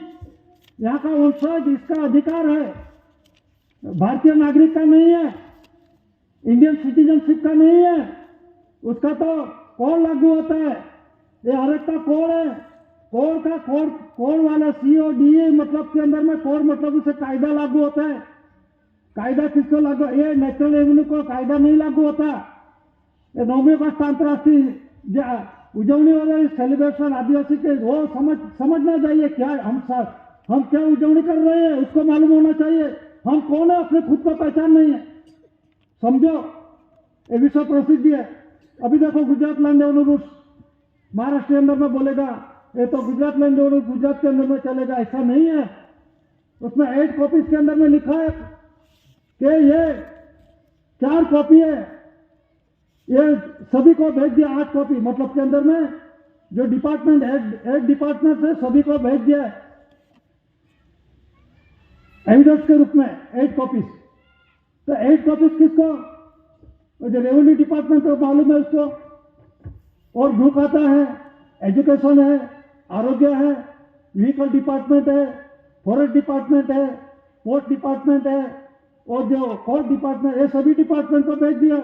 यहाँ का वंशज, इसका अधिकार है। भारतीय नागरिक का नहीं है, इंडियन सिटीजनशिप का नहीं है, उसका तो कोड लागू होता है। ये हर एक का कोड है, कोड वाला CODE मतलब के अंदर में कोड मतलब उसे कायदा लागू होता है। कायदा किसको लागू, ये नेशनल रेवेन्यू को कायदा नहीं लागू होता। ये 9वीं अगस्त अंतर्राष्ट्रीय उजवनी हो रही सेलिब्रेशन आदिवासी के, वो समझना चाहिए क्या हम क्या उजवनी कर रहे हैं, उसको मालूम होना चाहिए हम कौन है, अपने खुद को पहचान नहीं है। समझो ये विश्व प्रसिद्ध है। अभी देखो Gujarat land revenue rules Maharashtra के अंदर में बोलेगा, ये तो गुजरात लैंड रेवेन्यू गुजरात के अंदर में चलेगा, ऐसा नहीं है। उसमें 8 कॉपीज के अंदर में लिखा है कि ये 4 कॉपी है, ये सभी को भेज दिया 8 कॉपी, मतलब के अंदर में जो डिपार्टमेंट हेड डिपार्टमेंट है सभी को भेज दिया है एविडेंस के रूप में 8 कॉपीज। तो 8 कॉपीज किसको? जो रेवेन्यू डिपार्टमेंट को मालूम है उसको, और भू खाता है, एजुकेशन है, आरोग्य है, व्हीकल डिपार्टमेंट है, फॉरेस्ट डिपार्टमेंट है, पोस्ट डिपार्टमेंट है, और जो कोर्ट डिपार्टमेंट, ये सभी डिपार्टमेंट को भेज दिया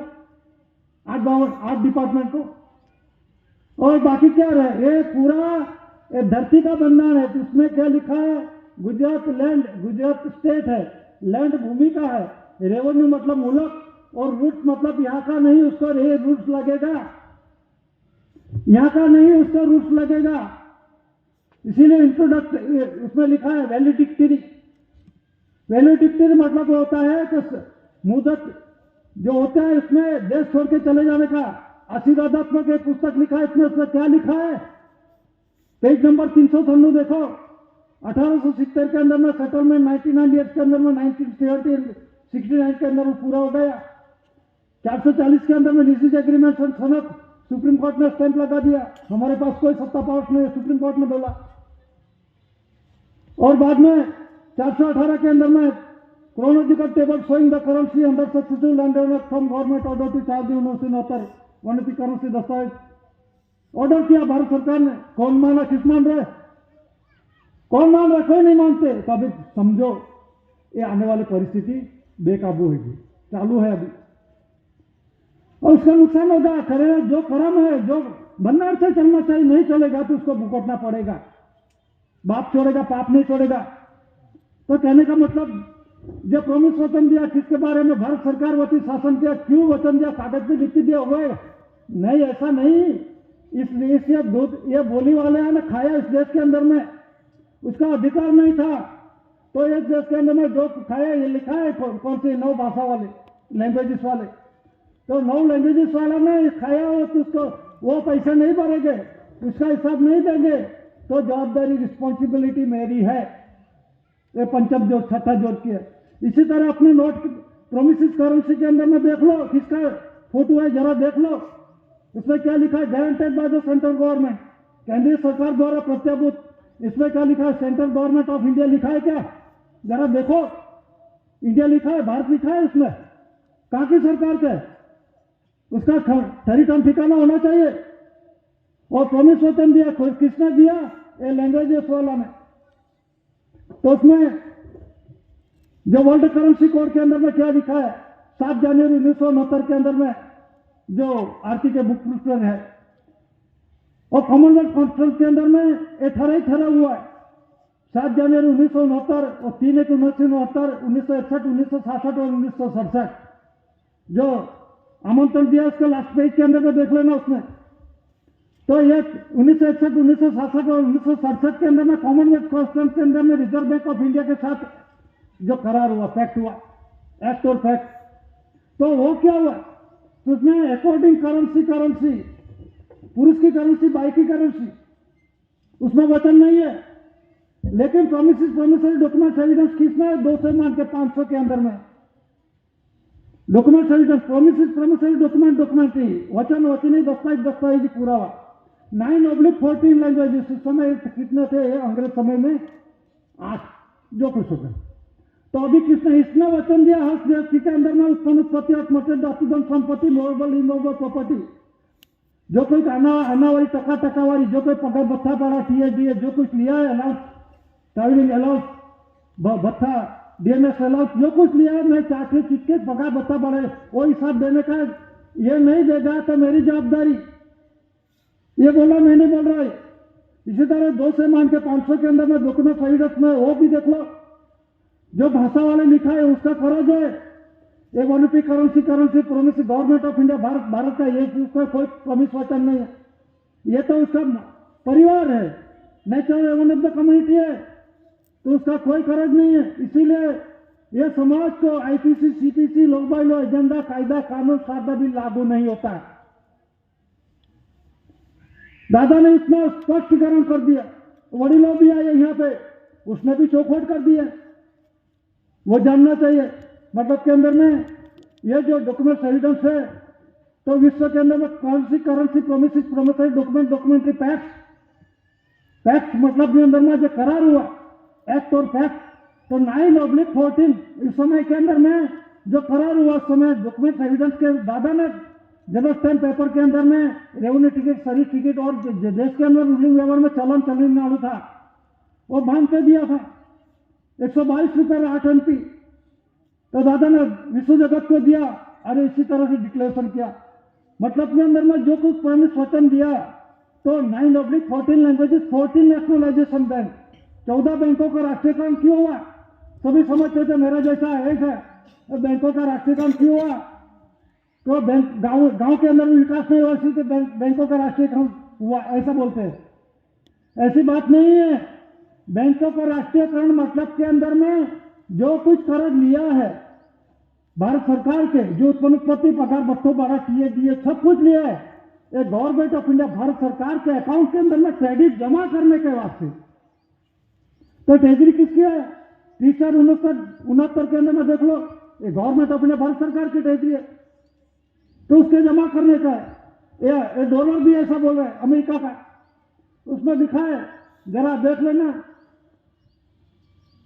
8 डिपार्टमेंट को। और बाकी क्या रहे? ये पूरा धरती का बंधन है। तो उसमें क्या लिखा है? गुजरात लैंड, गुजरात स्टेट है, लैंड भूमि का है, रेवेन्यू मतलब मुल्क, और रूट्स मतलब यहाँ का नहीं उसको ये रूट्स लगेगा, यहाँ का नहीं उसको रूट्स लगेगा। इसीलिए इंट्रोडक्ट उसमें लिखा है वैल्यूडिक्टरी। वैल्यूडिक्टरी मतलब होता है कि मुदत जो होता है इसमें देश छोड़ के चले जाने का। आशीर्वादात्मक एक पुस्तक लिखा है इसमें, उसमें क्या लिखा है? पेज नंबर 396 देखो। 1870 के अंदर में सेटलमेंट, 99 ईयर्स के अंदर में 1969 के अंदर में पूरा हो गया। 440 के अंदर में लीज एग्रीमेंट सनद सुप्रीम कोर्ट ने स्टैंप लगा दिया। हमारे पास कोई सत्ता पावर नहीं है, सुप्रीम कोर्ट ने बोला। और बाद में 418 के अंदर में chronological table showing the currency under successive land owner from government order to charge 1969 one P currency दस्तावेज ऑर्डर किया भारत सरकार ने। कौन माना? किस मान रहे? कौन मान रहा? कोई नहीं मानते। तो अभी समझो ये आने वाली परिस्थिति बेकाबू होगी, चालू है अभी, और उसका नुकसान होगा। करेगा जो कर्म है, जो भंडार से चलना चाहिए नहीं चलेगा तो उसको भुगतना पड़ेगा। बाप छोड़ेगा, पाप नहीं छोड़ेगा। तो कहने का मतलब जो प्रॉमिस वचन दिया, किसके बारे में? भारत सरकार वती शासन किया। क्यों वचन दिया? कागज पे लिख दिया हुए? नहीं, ऐसा नहीं। इसलिए ये बोली वाले हैं ना, खाया इस देश के अंदर में, उसका अधिकार नहीं था। तो इस देश के अंदर में जो खाया, ये लिखा है कौन सी 9 भाषा वाले, लैंग्वेजेस वाले। तो 9 लैंग्वेजेस वाला ने खाया हो तो उसको वो पैसे नहीं भरेंगे, उसका हिसाब नहीं देंगे, तो जवाबदारी रिस्पॉन्सिबिलिटी मेरी है। ये पंचम जोत, छठा जोत की है। इसी तरह अपने नोट प्रोमिस करेंसी के अंदर में देख लो, किसका फोटो है जरा देख लो। उसमें क्या लिखा है? Guaranteed by the central government, केंद्रीय सरकार द्वारा प्रत्याभूत। इसमें क्या लिखा है? सेंट्रल गवर्नमेंट ऑफ इंडिया लिखा है क्या? जरा देखो, इंडिया लिखा है, भारत लिखा है इसमें? कहाँ की सरकार का? उसका ठहरी ठिकाना होना चाहिए। और प्रॉमिस वचन दिया, किसने दिया? ये लैंग्वेजेस वाला ने। तो उसमें जो वर्ल्ड करेंसी कोड के अंदर में क्या लिखा है? 7 जनवरी 1969 के अंदर में जो आरती के बुक पर है, और कॉमनवेल्थ कॉन्फ्रेंस के अंदर में ये ठहरा हुआ है 7 जनवरी 1969 और 3/1/1969, 1961, 1966 और 1967 जो आमंत्रण दिया उसके लास्ट पेज के अंदर में देख लेना उसमें। तो ये 1961, 1967 और 1967 के अंदर में कॉमनवेल्थ कॉन्फ्रेंस के अंदर में रिजर्व बैंक ऑफ इंडिया के साथ जो करार हुआ, फैक्ट हुआ, एक्ट और फैक्ट। तो वो क्या हुआ? तो उसमें अकॉर्डिंग करेंसी, पुरुष की करेंसी, बाई की करेंसी, उसमें वचन नहीं है। लेकिन प्रोमिसरी डॉक्यूमेंट एविडेंस किसमें? 2 से मान के 500 के अंदर में डॉक्यूमेंट एविडेंस, प्रोमिसरी डॉक्यूमेंट्री, वचनी दस्तावेज पूरा हुआ। 9/14 लैंग्वेजेस उस समय कितने थे अंग्रेज समय में? 8, जो कुछ हो गए। तो अभी किसने इसने वचन दिया? हस्त व्यक्ति के अंदर में उत्पन्न उत्पत्ति और मटेरियल धातुधन संपत्ति, मूवेबल इमूवेबल प्रॉपर्टी, जो कोई आना वाली टकावारी, जो कोई पगार भत्ता पड़ा, टीएडीए, जो कुछ लिया है, अलाउंस, ट्रैवलिंग अलाउंस, भत्ता, डीएमएस अलाउंस, जो कुछ लिया है, मैं चाकरी चिक्के पगार भत्ता पड़े, वो हिसाब देने का। ये नहीं देगा तो मेरी जवाबदारी। ये बोला, मैं नहीं बोल रहा है। इसी तरह 2 से मान के 500 के अंदर में डॉक्यूमेंट एविडेंस में वो भी देख लो, जो भाषा वाले लिखा है उसका फर्ज है। एक one P currency promise government of India, Bharat का, ये उसका कोई प्रॉमिस वचन नहीं है। ये तो उसका परिवार है, natural one of the community है, तो उसका कोई फर्ज नहीं है। इसीलिए ये समाज को आईपीसी, सीपीसी, लोक बायलो, एजेंडा, कायदा, कानून, साधा भी लागू नहीं होता है। दादा ने इतना स्पष्टीकरण कर दिया, वडीलों भी आए यहाँ पे, उसने भी चौखट कर दिया। वो जानना चाहिए मतलब के अंदर में ये जो डॉक्यूमेंट एविडेंस है, तो विश्व के अंदर में कौन सी currency promise promissory document, documentary pact, pact मतलब के अंदर में जो करार हुआ एक्ट और पैक्ट, तो 9/14 इस समय के अंदर में जो करार हुआ, समय डॉक्यूमेंट एविडेंस के दादा ने जनरल स्टैम्प पेपर के अंदर में रेवेन्यू टिकट, सर्विस टिकट और देश के अंदर रूलिंग व्यवहार में चलन तमिलनाडु था, वो बांध के दिया था 122 रुपये 8 MP। तो दादा ने विश्व जगत को दिया और इसी तरह से डिक्लेरेशन किया। मतलब के अंदर में जो कुछ प्रॉमिस वचन दिया, तो 9/14 लैंग्वेजेस, 14 नेशनलाइजेशन बैंक, 14 बैंकों का राष्ट्रीयकरण क्यों हुआ? सभी समझते थे मेरा जैसा है, बैंकों का राष्ट्रीयकरण क्यों हुआ? तो बैंक गांव के अंदर में विकास नहीं हुआ, इसी से बैंकों का राष्ट्रीयकरण हुआ, ऐसा बोलते हैं। ऐसी बात नहीं है। बैंकों का राष्ट्रीयकरण मतलब के अंदर में जो कुछ कर्ज लिया है भारत सरकार के, जो उत्पत्ति, पगार, भत्तों, बारह टीए सब कुछ लिया है, ये गवर्नमेंट ऑफ इंडिया भारत सरकार के अकाउंट के अंदर में क्रेडिट जमा करने के वास्ते। तो ट्रेजरी किसकी है? 30/69 के अंदर में देख लो, ये गवर्नमेंट ऑफ इंडिया भारत सरकार की ट्रेजरी है, तो उसके जमा करने का है। ये डॉलर भी ऐसा बोल रहे हैं अमेरिका का, उसमें लिखा है, जरा देख लेना,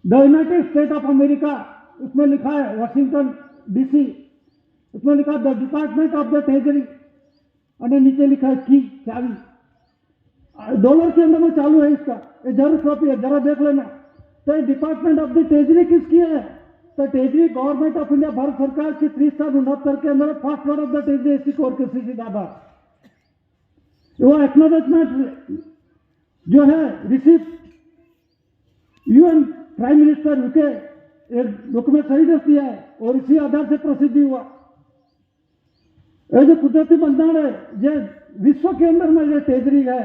the United state of America, उसमें लिखा है वाशिंगटन DC, उसमें लिखा the department of the treasury, और नीचे लिखा है की चाबी। डॉलर के अंदर में चालू है इसका, ये ₹1 है, जरा देख लेना। तो डिपार्टमेंट ऑफ द ट्रेजरी किसकी है? तो treasury government of India Bharat सरकार की 30/69 के अंदर first lord of the treasury AC core के सीसी दादा, वो एक्नॉलेजमेंट जो है receive UN prime minister UK एक डॉक्यूमेंट सही दिया है, और इसी आधार से प्रसिद्धि हुआ। ये जो कुदरती बंधन है, ये विश्व के अंदर में ये ट्रेजरी है,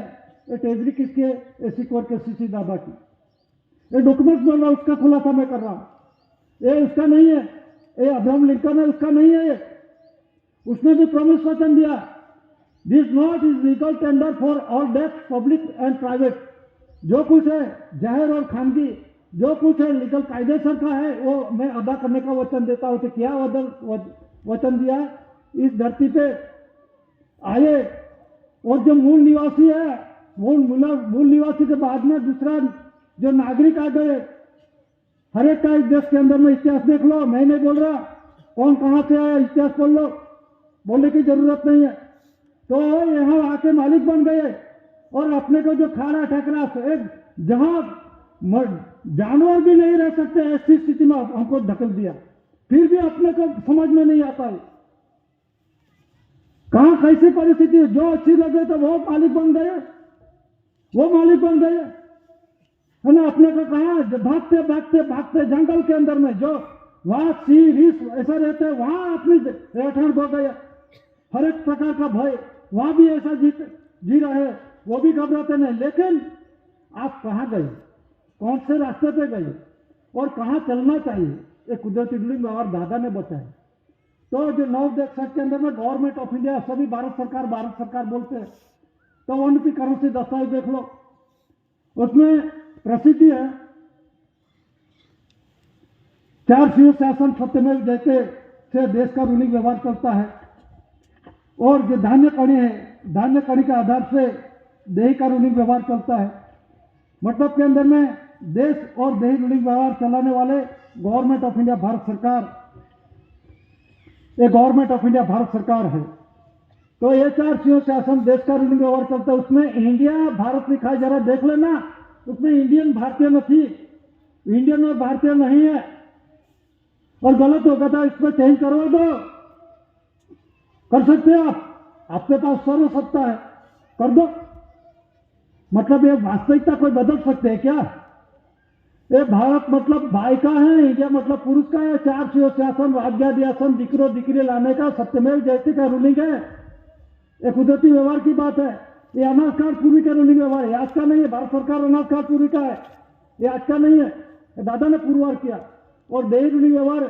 ये ट्रेजरी किसकी है? एसी कोर के सीसी दादा की। ये डॉक्यूमेंट बोल रहा हूं, उसका खुलासा मैं कर रहा हूं, ये उसका नहीं है, ये अब्राहम लिंकन है, उसका नहीं है। ये उसने भी प्रॉमिस वचन दिया, this note is legal tender for all debts public and private. जो कुछ है जाहिर और खानगी, जो कुछ है लीगल कायदेसर का है, वो मैं अदा करने का वचन देता हूं। तो क्या वचन दिया? इस धरती पे आए और जो मूल निवासी है, मूल निवासी के बाद में दूसरा जो नागरिक आ गए, हर एक का इस देश के अंदर में इतिहास देख लो, मैं नहीं बोल रहा कौन कहां से आया, इतिहास बोल लो, बोलने की जरूरत नहीं है। तो यहां आके मालिक बन गए और अपने को जो खाड़ा ठेकरा जहां जानवर भी नहीं रह सकते, ऐसी स्थिति में हमको ढकल दिया, फिर भी अपने को समझ में नहीं आता है कहां कैसी परिस्थिति है। जो अच्छी लगे तो वो मालिक बन गए, वो मालिक बन गए, है ना। अपने को कहा भागते भागते भागते जंगल के अंदर में जो वहां सी रिस ऐसा रहते हैं, वहां अपनी रहठान हो गया, हर एक प्रकार का भय, वहां भी ऐसा जी रहे, वो भी घबराते नहीं। लेकिन आप कहां गए, कौन से रास्ते पे गए और कहां चलना चाहिए, ये कुदरती रूलिंग व्यवहार दादा ने बताया। तो जो 9/61 के अंदर में गवर्नमेंट ऑफ इंडिया, सभी भारत सरकार बोलते हैं, तो वन की करेंसी दस्तावेज देख लो, उसमें प्रसिद्धि है 4 शासन सत्यमेव जैसे से देश का रूलिंग व्यवहार चलता है। और जो धान्य कणी है, धान्य कणी के आधार से देही का रूलिंग व्यवहार चलता है। मतलब के अंदर में देश और देही रूलिंग व्यवहार चलाने वाले गवर्नमेंट ऑफ इंडिया भारत सरकार, ये गवर्नमेंट ऑफ इंडिया भारत सरकार है। तो ये 4 शासन देश का रूलिंग व्यवहार चलता है। उसमें इंडिया भारत लिखा है, जरा देख लेना, उसमें इंडियन भारतीय नहीं, इंडियन और भारतीय नहीं है, और गलत होगा था, इसमें चेंज करवा दो, कर सकते हैं आप, आपके पास सर्व सत्ता है, कर दो। मतलब ये वास्तविकता कोई बदल सकते हैं क्या? ये भारत मतलब भाई का है, इंडिया मतलब पुरुष का है। 4 शासन, राज्याधिशासन, दिकरो दिकरी लाने का सत्यमेव जयते का रूलिंग है। ये कुदरती व्यवहार की बात है, ये अनाजकाल पूर्वी का रूलिंग व्यवहार है, आज का नहीं है। भारत सरकार अनाजकाल पूर्वी का है, ये आज का नहीं है, ये दादा ने पूर्वार किया। और देही ऋणी व्यवहार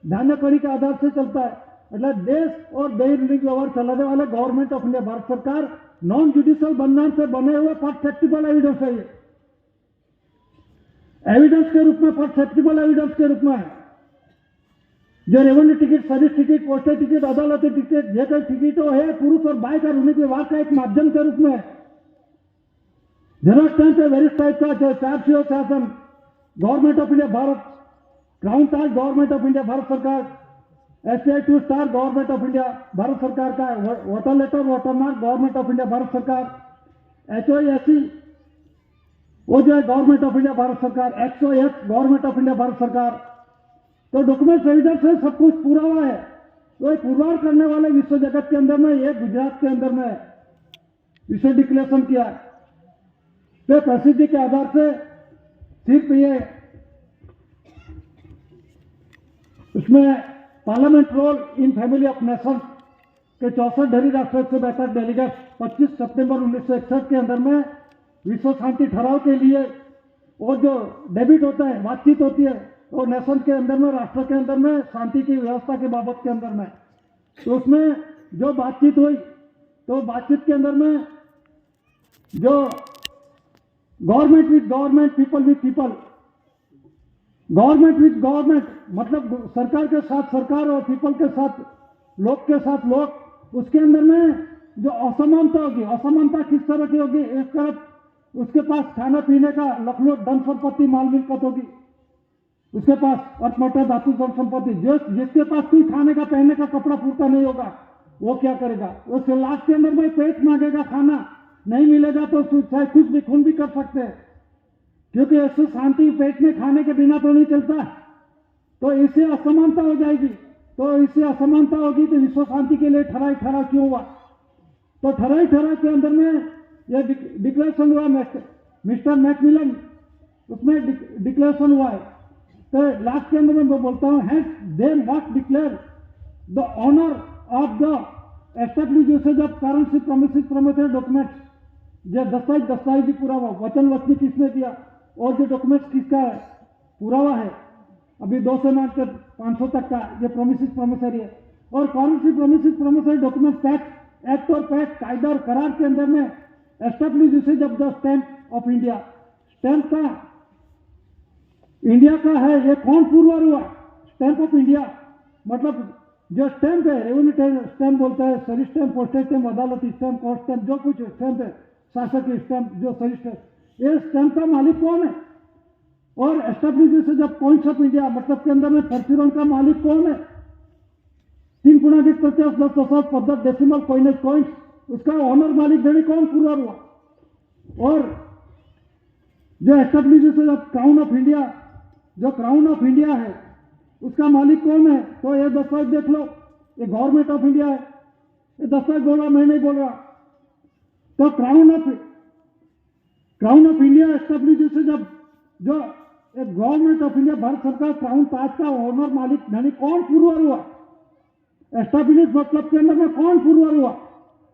धान्य कड़ी के आधार से चलता है। એટલે देश और देही ऋणी व्यवहार चलाने वाले गवर्नमेंट ऑफ इंडिया भारत सरकार नॉन जुडिशियल बनना से बने हुए परसेप्टिबल एविडेंस है। ये एविडेंस के रूप में, परसेप्टिबल एविडेंस के रूप में है। जो revenue ticket, service ticket, postal ticket, अदालती टिकट, ये कई टिकटों है पुरुष और बाई का ऋणी व्यवहार का एक माध्यम के रूप में है। जेरोक्स स्टैंप है वेरियस टाइप का, चाहे चार्जशीट शासन government of India Bharat, crown ताज गवर्नमेंट ऑफ इंडिया भारत सरकार, SBI 2 star government of India Bharat सरकार का, water letter, watermark government of India Bharat सरकार, HOAC वो जो है गवर्नमेंट ऑफ इंडिया भारत सरकार, XOS government of India Bharat सरकार। तो डॉक्यूमेंट्स एविडेंस है, सब कुछ पूरा हुआ है। तो ये पुरवार करने वाले विश्व जगत के अंदर में, ये गुजरात के अंदर में इसे डिक्लेरेशन किया है। तो प्रसिद्धि के आधार से सिर्फ ये उसमें parliament role in family of nations के 64 ढेरी राष्ट्रों से बेहतर डेलीगेट 25 सितंबर 1961 के अंदर में विश्व शांति ठहराव के लिए, और जो डेबिट होता है, बातचीत होती है और नेशन के अंदर में, राष्ट्र के अंदर में शांति की व्यवस्था के बाबत के अंदर में, तो उसमें जो बातचीत हुई, तो बातचीत के अंदर में जो government with government, people with people, government with government मतलब सरकार के साथ सरकार और पीपल के साथ, लोग के साथ लोग, उसके अंदर में जो असमानता होगी, असमानता किस तरह की होगी, एक तरफ उसके पास खाना पीने का लखलूट धन संपत्ति माल मिलकत होगी, उसके पास अर्थमटा धातु धन संपत्ति, जिसके पास कोई खाने का पहनने का कपड़ा पूरता नहीं होगा, वो क्या करेगा, वो लास्ट के अंदर में पेट मांगेगा, खाना नहीं मिलेगा तो चाहे कुछ भी खून भी कर सकते हैं, क्योंकि ऐसे शांति पेट में खाने के बिना तो नहीं चलता। तो इससे असमानता हो जाएगी, तो इससे असमानता होगी तो विश्व शांति के लिए ठहराव क्यों हुआ, तो ठहराव के अंदर में यह डिक्लेरेशन हुआ, मिस्टर मैकमिलन उसमें डिक्लेरेशन हुआ है। तो लास्ट के अंदर में मैं बोलता हूँ, has they must declare the owner of the establish usage of currency promises promissory documents, जो दस्तावेजी पुरावा, वचन वचनी किसने दिया और जो डॉक्यूमेंट्स किसका है, पुरावा है, अभी 2 से मानकर 500 तक का ये प्रोमिसेस प्रोमिसरी है। और currency promises promissory document tax act और पैक्ट कायदा और करार के अंदर में establish usage of the stamp of India, stamp का इंडिया का है, ये कौन पुरवार हुआ, स्टैंप ऑफ इंडिया मतलब जो स्टैंप है, रेवेन्यू स्टैंप बोलता है, सर्विस स्टैंप, पोस्टल स्टैंप, अदालती स्टैंप, कोर्ट स्टैंप, जो कुछ स्टैंप है, शासकीय स्टैंप, जो सर्विस स्टैंप, ये स्टैंप का मालिक कौन है, और establish usage of coins of India मतलब के अंदर में परचूरन का मालिक कौन है, 3 गुणाधिक 50 10 10 पद्धत डेसिमल कॉइनेज कॉइन्स, उसका ऑनर मालिक धनी कौन पुरवार हुआ, और जो establish usage of crown of India, जो क्राउन ऑफ इंडिया है उसका मालिक कौन है, तो ये दस्तावेज देख लो, ये गवर्नमेंट ऑफ इंडिया है, ये दस्तावेज बोल रहा, मैं नहीं बोल रहा। तो crown of India establish usage of, जो गवर्नमेंट ऑफ इंडिया भारत सरकार क्राउन ताज का ऑनर मालिक धनी कौन पुरवार हुआ, एस्टेब्लिश मतलब के अंदर में कौन पुरवार हुआ,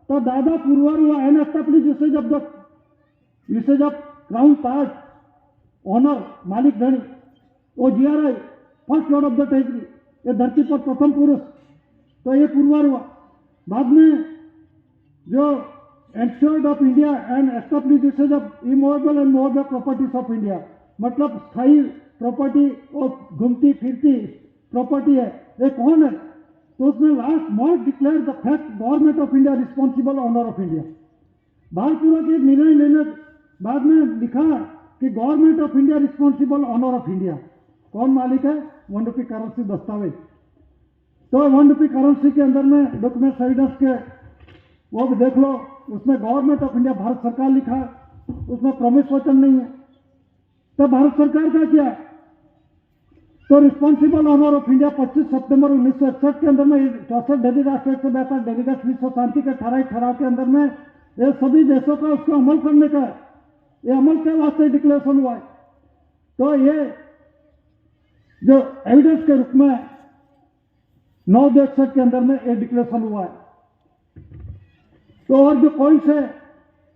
तो दादा पुरवार हुआ, an establish usage of the usage of crown ताज ऑनर मालिक धनी, वो GRI first lord of the territory, ये धरती पर प्रथम पुरुष, तो ये पुरवार हुआ। बाद में जो ensured of India and establish usage of immovable and movable properties of India मतलब स्थायी प्रॉपर्टी और घूमती फिरती प्रॉपर्टी है, ये कौन है, तो उसमें last must declare the fact government of India responsible honour of India, भारतपूर्वक एक निर्णय लेने बाद में लिखा कि government of India responsible honour of India, कौन मालिक है, 1 रुपी करेंसी दस्तावेज। तो 1 रुपी करेंसी के अंदर में डॉक्यूमेंट एविडेंस के वो भी देख लो, उसमें गवर्नमेंट ऑफ इंडिया भारत सरकार लिखा है, उसमें प्रॉमिस वचन नहीं है, तो भारत सरकार का क्या है, तो रिस्पॉन्सिबल ऑनर ऑफ इंडिया 25 सितंबर 1961 के अंदर में 64 ढेरी राष्ट्र से बेहतर डेलीगेट विश्व शांति के ठहराव के अंदर में ये सभी देशों का उसको अमल करने का है, ये अमल के वास्ते डिक्लेरेशन हुआ है। तो ये जो एविडेंस के रूप में 9 देश के अंदर में ये डिक्लेरेशन हुआ है। तो और जो कॉइन्स है,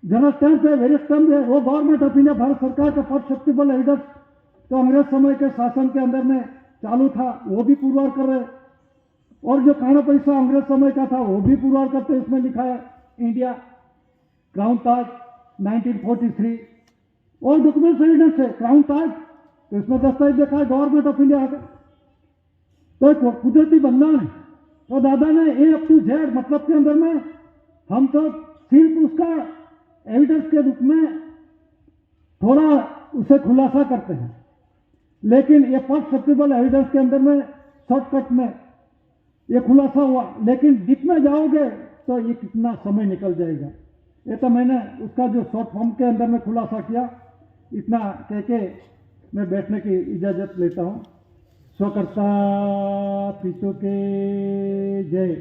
जनरल स्टैंप है, वेरियस स्टैंप है, वो गवर्नमेंट ऑफ इंडिया भारत सरकार का परसेप्टिबल एविडेंस, तो अंग्रेज समय के शासन के अंदर में चालू था वो भी पुरवार कर रहे, और जो काना पैसा अंग्रेज समय का था वो भी पुरवार करते। इसमें लिखा है इंडिया क्राउन ताज 1943, और डॉक्यूमेंट्स एविडेंस है क्राउन ताज, तो इसमें दस्तावेज देखा है गवर्नमेंट ऑफ इंडिया का। तो एक कुदरती बंधन है। तो दादा ने ए अप टू जेड मतलब के अंदर में हम तो सिर्फ उसका एविडेंस के रूप में थोड़ा उसे खुलासा करते हैं, लेकिन ये परसेप्टिबल एविडेंस के अंदर में शॉर्टकट में ये खुलासा हुआ, लेकिन डीप में जाओगे तो ये कितना समय निकल जाएगा। ये तो मैंने उसका जो शॉर्ट फॉर्म के अंदर में खुलासा किया, इतना कह के मैं बैठने की इजाजत लेता हूँ। स्वकर्ता पितों के जय।